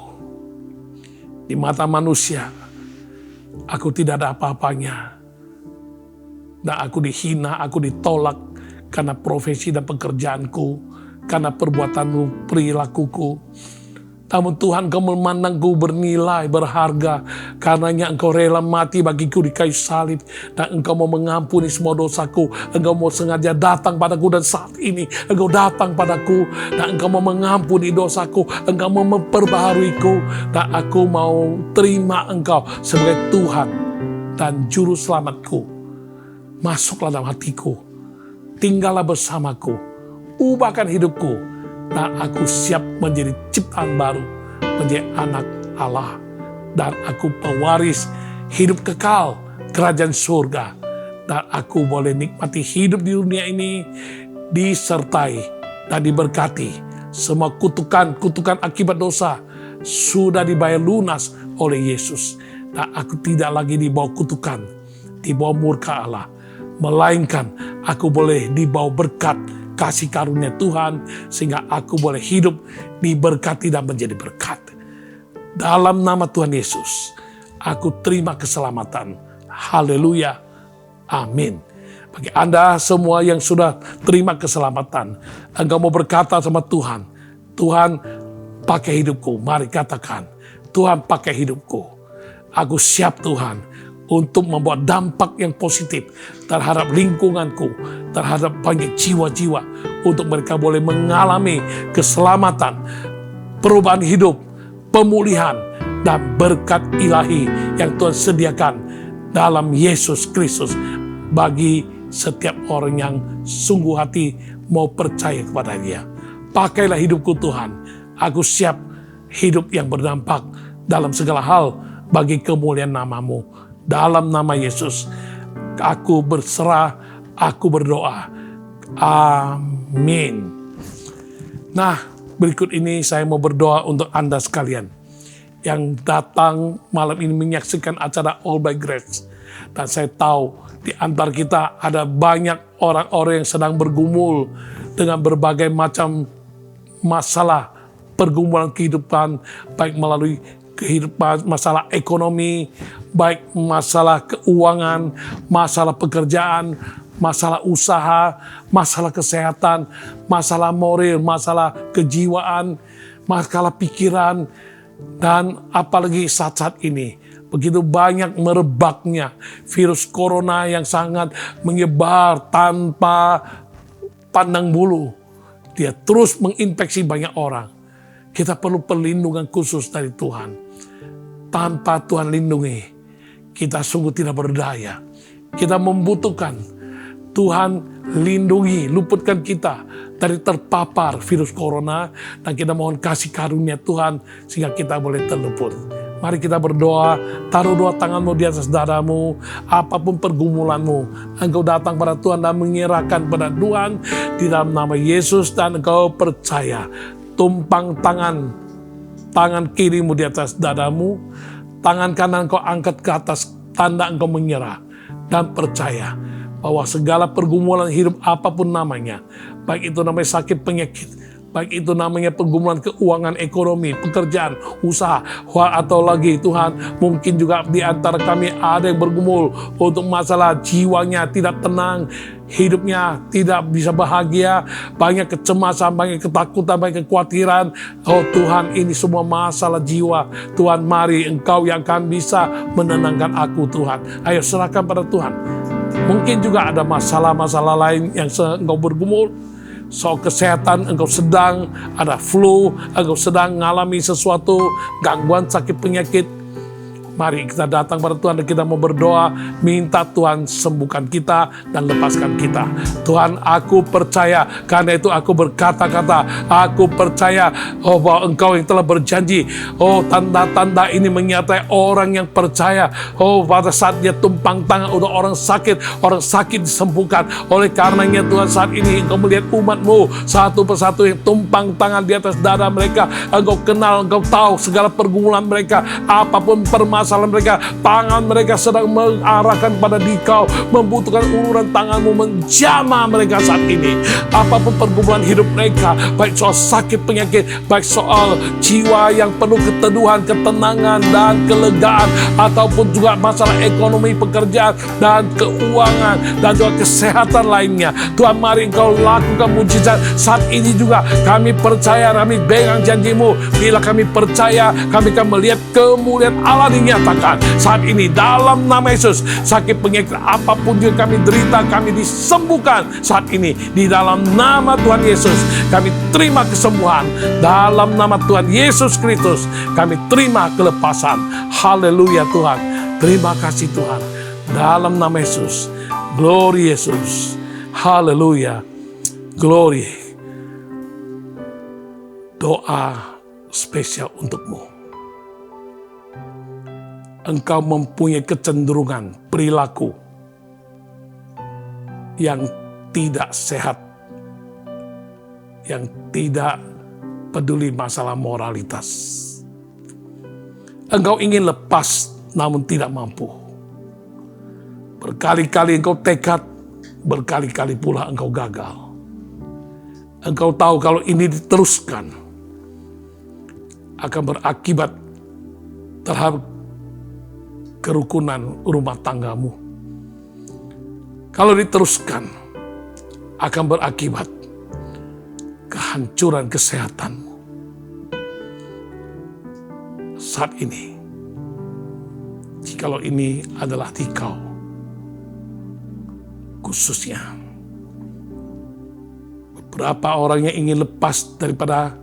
Di mata manusia, aku tidak ada apa-apanya. Dan aku dihina, aku ditolak karena profesi dan pekerjaanku, karena perbuatanmu, perilakuku. Namun Tuhan, Engkau memandangku bernilai, berharga, karenanya Engkau rela mati bagiku di kayu salib, dan Engkau mau mengampuni semua dosaku. Engkau mau sengaja datang padaku, dan saat ini Engkau datang padaku, dan Engkau mau mengampuni dosaku, Engkau mau memperbaharuiku, dan aku mau terima Engkau sebagai Tuhan dan Juru Selamatku. Masuklah dalam hatiku, tinggallah bersamaku, ubahkan hidupku, dan aku siap menjadi ciptaan baru, menjadi anak Allah, dan aku pewaris hidup kekal kerajaan surga, dan aku boleh nikmati hidup di dunia ini disertai dan diberkati. Semua kutukan akibat dosa sudah dibayar lunas oleh Yesus, dan aku tidak lagi dibawa kutukan, dibawa murka Allah, melainkan aku boleh dibawa berkat kasih karunia Tuhan, sehingga aku boleh hidup diberkati dan menjadi berkat. Dalam nama Tuhan Yesus, aku terima keselamatan. Haleluya. Amin. Bagi Anda semua yang sudah terima keselamatan, engkau mau berkata sama Tuhan, Tuhan pakai hidupku. Mari katakan, Tuhan pakai hidupku. Aku siap Tuhan untuk membuat dampak yang positif terhadap lingkunganku, terhadap banyak jiwa-jiwa, untuk mereka boleh mengalami keselamatan, perubahan hidup, pemulihan, dan berkat ilahi yang Tuhan sediakan dalam Yesus Kristus bagi setiap orang yang sungguh hati mau percaya kepada Dia. Pakailah hidupku Tuhan, aku siap hidup yang berdampak dalam segala hal bagi kemuliaan nama-Mu. Dalam nama Yesus, aku berserah, aku berdoa. Amin. Nah, berikut ini saya mau berdoa untuk Anda sekalian yang datang malam ini menyaksikan acara All by Grace. Dan saya tahu di antara kita ada banyak orang-orang yang sedang bergumul dengan berbagai macam masalah pergumulan kehidupan, baik melalui kehidupan, masalah ekonomi, baik masalah keuangan, masalah pekerjaan, masalah usaha, masalah kesehatan, masalah moral, masalah kejiwaan, masalah pikiran, dan apalagi saat-saat ini begitu banyak merebaknya virus corona yang sangat menyebar tanpa pandang bulu. Dia terus menginfeksi banyak orang. Kita perlu perlindungan khusus dari Tuhan. Tanpa Tuhan lindungi, kita sungguh tidak berdaya. Kita membutuhkan Tuhan lindungi, luputkan kita dari terpapar virus corona, dan kita mohon kasih karunia Tuhan sehingga kita boleh terluput. Mari kita berdoa, taruh dua tanganmu di atas dadamu, apapun pergumulanmu, engkau datang pada Tuhan dan menyerahkan pada Tuhan di dalam nama Yesus, dan engkau percaya. Tumpang tangan kirimu di atas dadamu, tangan kanan kau angkat ke atas, tanda engkau menyerah, dan percaya bahwa segala pergumulan hidup apapun namanya, baik itu namanya sakit penyakit, baik itu namanya pergumulan keuangan, ekonomi, pekerjaan, usaha, atau lagi Tuhan, mungkin juga di antara kami ada yang bergumul untuk masalah jiwanya tidak tenang, hidupnya tidak bisa bahagia, banyak kecemasan, banyak ketakutan, banyak kekhawatiran. Oh Tuhan, ini semua masalah jiwa. Tuhan, mari Engkau yang akan bisa menenangkan aku Tuhan. Ayo serahkan pada Tuhan. Mungkin juga ada masalah-masalah lain yang engkau bergumul. Soal kesehatan, engkau sedang ada flu, engkau sedang mengalami sesuatu gangguan sakit penyakit. Mari kita datang pada Tuhan dan kita mau berdoa, minta Tuhan sembuhkan kita dan lepaskan kita. Tuhan, aku percaya, karena itu aku berkata-kata, aku percaya bahwa Engkau yang telah berjanji. Tanda-tanda ini menyertai orang yang percaya. Pada saat dia tumpang tangan untuk orang sakit disembuhkan. Oleh karenanya Tuhan, saat ini Engkau melihat umat-Mu satu persatu yang tumpang tangan di atas dada mereka. Engkau kenal, Engkau tahu segala pergumulan mereka, apapun permasalahan mereka, tangan mereka sedang mengarahkan pada Dikau, membutuhkan uluran tangan-Mu menjamah mereka saat ini. Apapun pergumulan hidup mereka, baik soal sakit penyakit, baik soal jiwa yang penuh keteduhan, ketenangan, dan kelegaan, ataupun juga masalah ekonomi, pekerjaan, dan keuangan, dan juga kesehatan lainnya. Tuhan, mari Engkau lakukan mujizat saat ini juga. Kami percaya, kami pegang janji-Mu. Bila kami percaya, kami akan melihat kemuliaan Allah dinyatakan saat ini dalam nama Yesus. Sakit penyakit apapun yang kami derita, kami disembuhkan saat ini di dalam nama Tuhan Yesus. Kami terima kesembuhan dalam nama Tuhan Yesus Kristus. Kami terima kelepasan. Haleluya Tuhan. Terima kasih Tuhan. Dalam nama Yesus. Glory Yesus. Haleluya. Glory. Doa spesial untukmu. Engkau mempunyai kecenderungan perilaku yang tidak sehat, yang tidak peduli masalah moralitas. Engkau ingin lepas namun tidak mampu. Berkali-kali engkau tekad, berkali-kali pula engkau gagal. Engkau tahu kalau ini diteruskan akan berakibat terhadap kerukunan rumah tanggamu. Kalau diteruskan, akan berakibat kehancuran kesehatanmu. Saat ini, jikalau ini adalah Dikau, khususnya beberapa orang yang ingin lepas daripada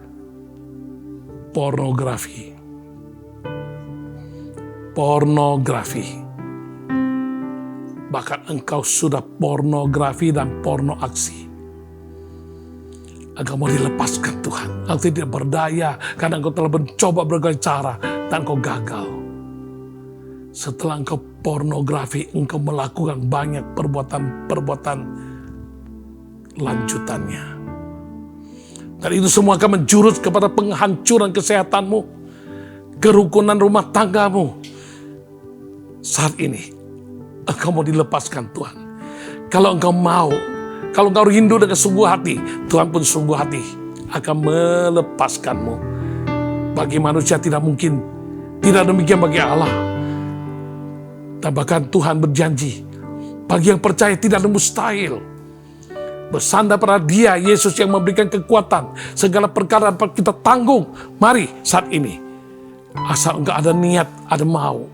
pornografi. Bahkan engkau sudah pornografi dan porno aksi. Engkau mau dilepaskan Tuhan. Engkau tidak berdaya karena engkau telah mencoba berbagai cara dan engkau gagal. Setelah engkau pornografi, engkau melakukan banyak perbuatan lanjutannya. Dan itu semua akan menjurus kepada penghancuran kesehatanmu. kerukunan rumah tanggamu. Saat ini, engkau mau dilepaskan Tuhan. Kalau engkau mau, kalau engkau rindu dengan sungguh hati, Tuhan pun sungguh hati akan melepaskanmu. Bagi manusia tidak mungkin, tidak demikian bagi Allah. Dan bahkan Tuhan berjanji, bagi yang percaya tidak ada mustahil. Bersandar pada Dia, Yesus yang memberikan kekuatan, segala perkara dapat kita tanggung. Mari saat ini, asal engkau ada niat, ada mau,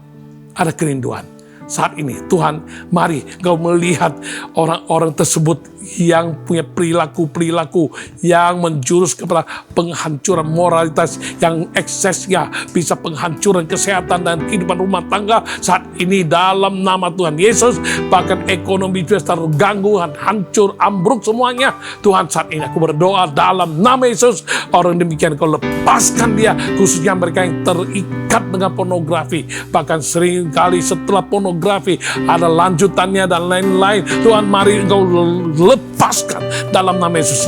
ada kerinduan. Saat ini Tuhan, mari engkau melihat orang-orang tersebut yang punya perilaku-perilaku yang menjurus kepada penghancuran moralitas yang eksesnya bisa penghancuran kesehatan dan kehidupan rumah tangga. Saat ini dalam nama Tuhan Yesus, bahkan ekonomi juga terganggu, hancur, ambruk semuanya. Tuhan, saat ini aku berdoa dalam nama Yesus, orang demikian kau lepaskan dia, khususnya mereka yang terikat dengan pornografi. Bahkan seringkali setelah pornografi ada lanjutannya dan lain-lain. Tuhan, mari engkau lepaskan dalam nama Yesus.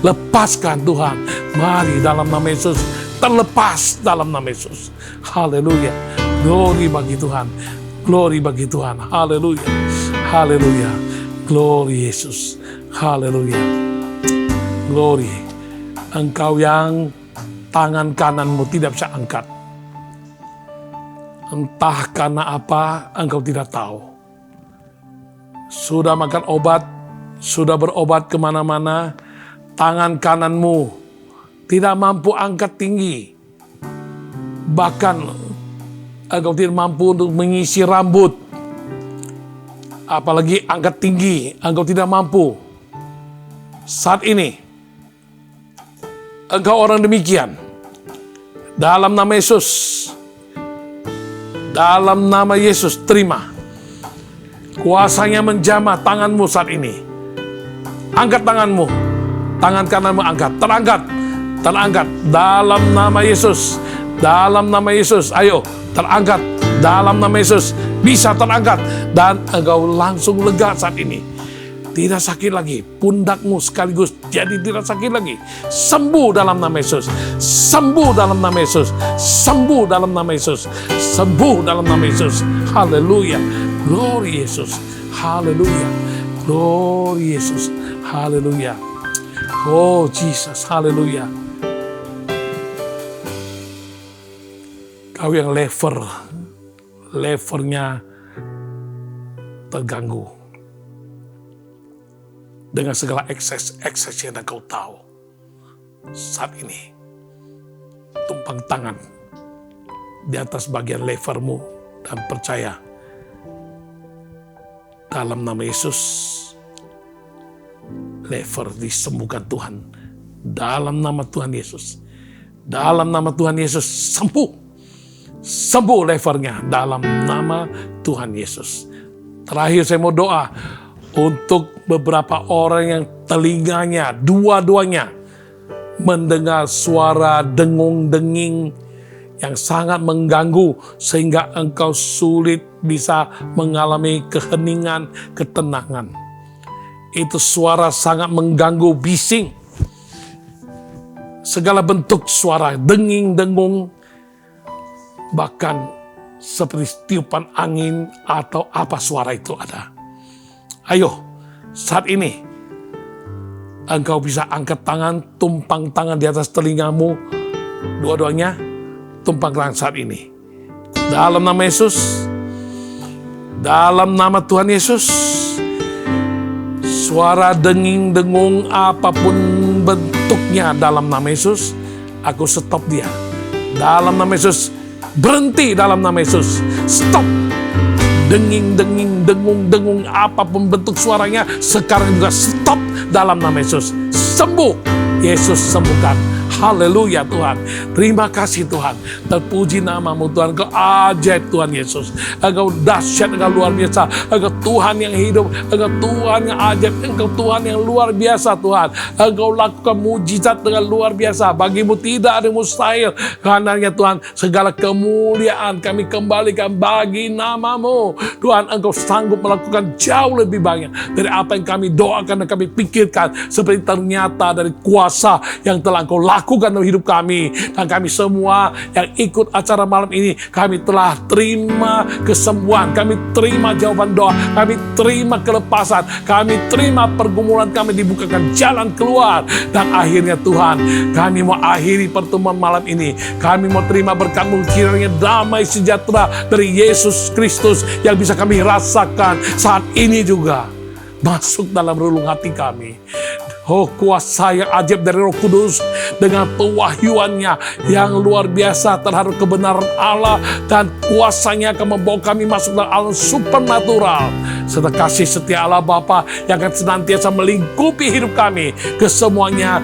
Lepaskan Tuhan. Mari dalam nama Yesus, terlepas dalam nama Yesus. Haleluya. Glory bagi Tuhan. Glory bagi Tuhan. Haleluya. Haleluya. Glory Yesus. Haleluya. Glory. Engkau yang tangan kananmu tidak bisa angkat. Entah karena apa, engkau tidak tahu. Sudah makan obat, sudah berobat kemana-mana, tangan kananmu tidak mampu angkat tinggi. Bahkan engkau tidak mampu untuk mengisi rambut. Apalagi angkat tinggi, engkau tidak mampu. Saat ini, engkau orang demikian. Dalam nama Yesus, dalam nama Yesus, terima. Kuasanya menjamah tanganmu saat ini. Angkat tanganmu. Tangan kananmu angkat. Terangkat. Dalam nama Yesus. Dalam nama Yesus. Ayo, terangkat. Dalam nama Yesus. Bisa terangkat. Dan engkau langsung lega saat ini. Tidak sakit lagi. Pundakmu sekaligus jadi tidak sakit lagi. Sembuh dalam nama Yesus. Sembuh dalam nama Yesus. Sembuh dalam nama Yesus. Sembuh dalam nama Yesus. Haleluya. Glory Yesus. Haleluya. Glory Yesus. Haleluya. Oh Jesus. Haleluya. Kau yang levernya terganggu dengan segala ekses yang kau tahu. Saat ini, tumpang tangan di atas bagian levermu dan percaya dalam nama Yesus, lever disembuhkan Tuhan. Dalam nama Tuhan Yesus. Dalam nama Tuhan Yesus, sembuh. Sembuh levernya dalam nama Tuhan Yesus. Terakhir saya mau doa untuk beberapa orang yang telinganya, dua-duanya, mendengar suara dengung-denging yang sangat mengganggu sehingga engkau sulit bisa mengalami keheningan, ketenangan. Itu suara sangat mengganggu, bising. Segala bentuk suara, denging, dengung, bahkan seperti tiupan angin atau apa suara itu ada. Ayo, saat ini engkau bisa angkat tangan, tumpang tangan di atas telingamu, dua-duanya, tumpang tangan saat ini. Dalam nama Yesus, dalam nama Tuhan Yesus, suara denging, dengung, apapun bentuknya dalam nama Yesus, aku stop dia. Dalam nama Yesus, berhenti dalam nama Yesus, stop. Denging, dengung, apapun bentuk suaranya, sekarang juga stop dalam nama Yesus. Sembuh, Yesus sembuhkan. Haleluya Tuhan. Terima kasih Tuhan. Terpuji namamu Tuhan. Engkau ajaib Tuhan Yesus. Engkau dahsyat, Engkau luar biasa. Engkau Tuhan yang hidup. Engkau Tuhan yang ajaib. Engkau Tuhan yang luar biasa Tuhan. Engkau lakukan mujizat dengan luar biasa. Bagimu tidak ada mustahil. Karenanya Tuhan, segala kemuliaan kami kembalikan bagi namamu. Tuhan, Engkau sanggup melakukan jauh lebih banyak dari apa yang kami doakan dan kami pikirkan. Seperti ternyata dari kuasa yang telah Engkau lakukan lakukan dalam hidup kami. Dan kami semua yang ikut acara malam ini, kami telah terima kesembuhan, kami terima jawaban doa, kami terima kelepasan, kami terima pergumulan kami dibukakan jalan keluar. Dan akhirnya Tuhan, kami mau akhiri pertemuan malam ini, kami mau terima berkat-Mu, kiranya damai sejahtera dari Yesus Kristus yang bisa kami rasakan saat ini juga masuk dalam relung hati kami. Oh, kuasa yang ajaib dari Roh Kudus dengan pewahyuannya yang luar biasa terhadap kebenaran Allah, dan kuasanya akan membawa kami masuk dalam alam supernatural, serta kasih setia Allah Bapa yang akan senantiasa melingkupi hidup kami. Kesemuanya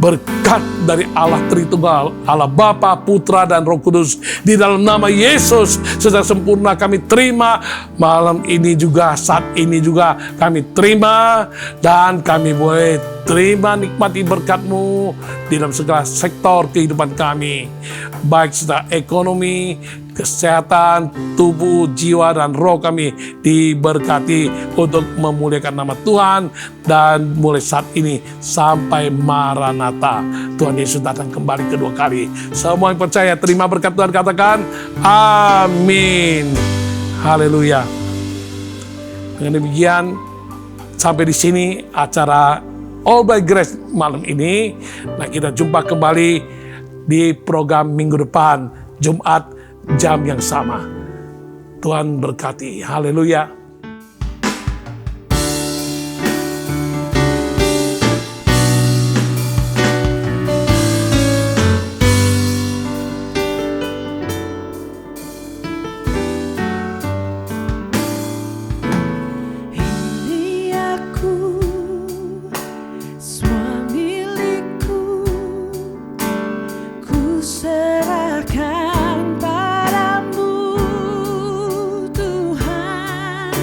berkat dari Allah Tritunggal, Allah Bapa, Putra, dan Roh Kudus. Di dalam nama Yesus secara sempurna kami terima malam ini juga, saat ini juga kami terima, dan kami boleh terima nikmati berkat-Mu di dalam segala sektor kehidupan kami, baik secara ekonomi, kesehatan, tubuh, jiwa, dan roh kami diberkati untuk memuliakan nama Tuhan. Dan mulai saat ini sampai Maranatha, Tuhan Yesus datang kembali kedua kali. Semua yang percaya terima berkat Tuhan katakan amin. Haleluya. Dengan demikian sampai di sini acara All by Grace malam ini. Nah, kita jumpa kembali di program minggu depan, Jumat jam yang sama. Tuhan berkati. Haleluya. Ini aku, semua milikku, ku serahkan padamu Tuhan.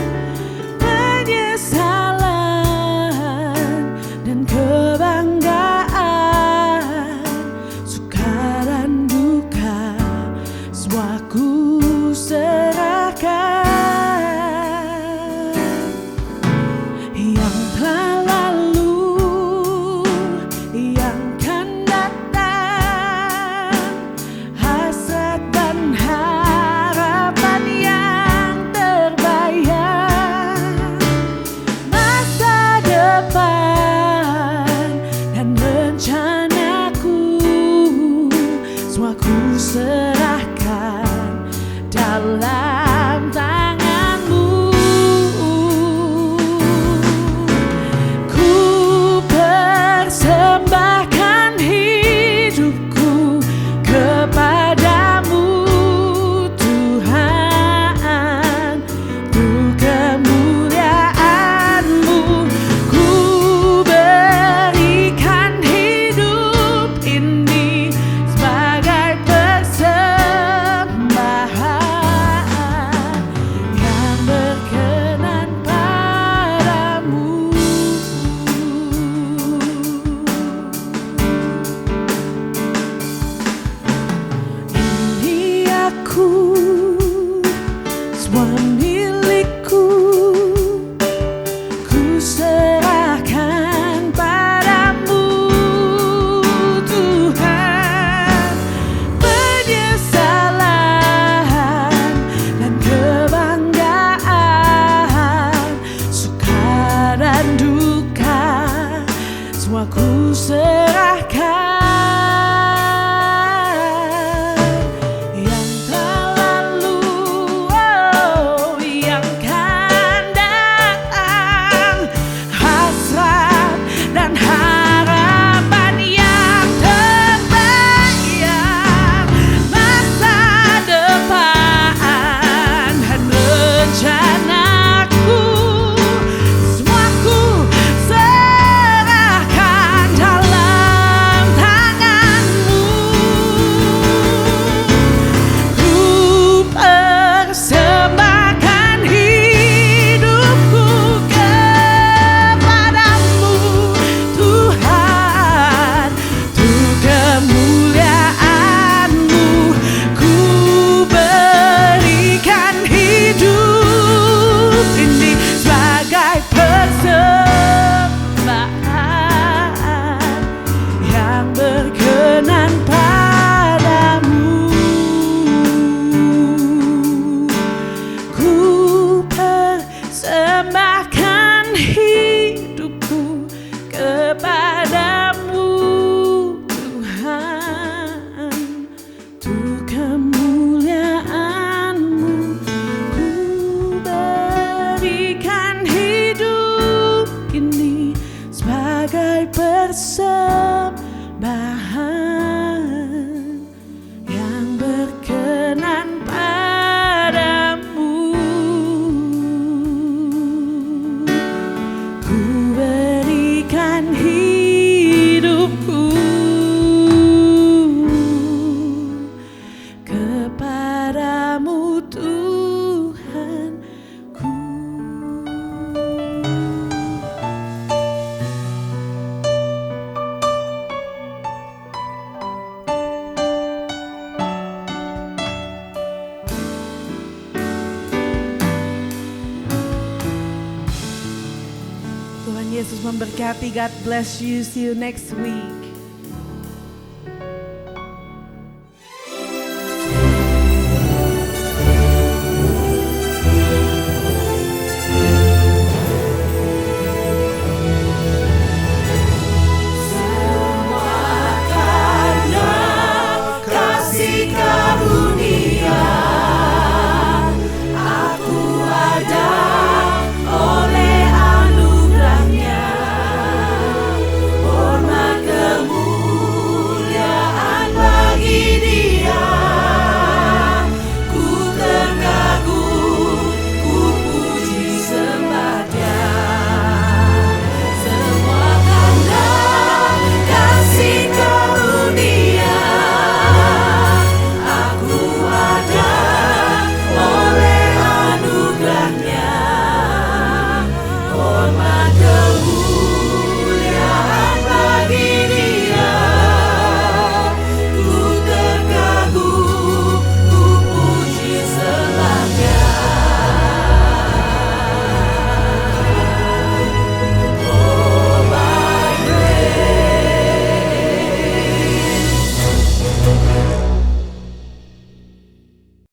memberkati. God bless you. See you next week.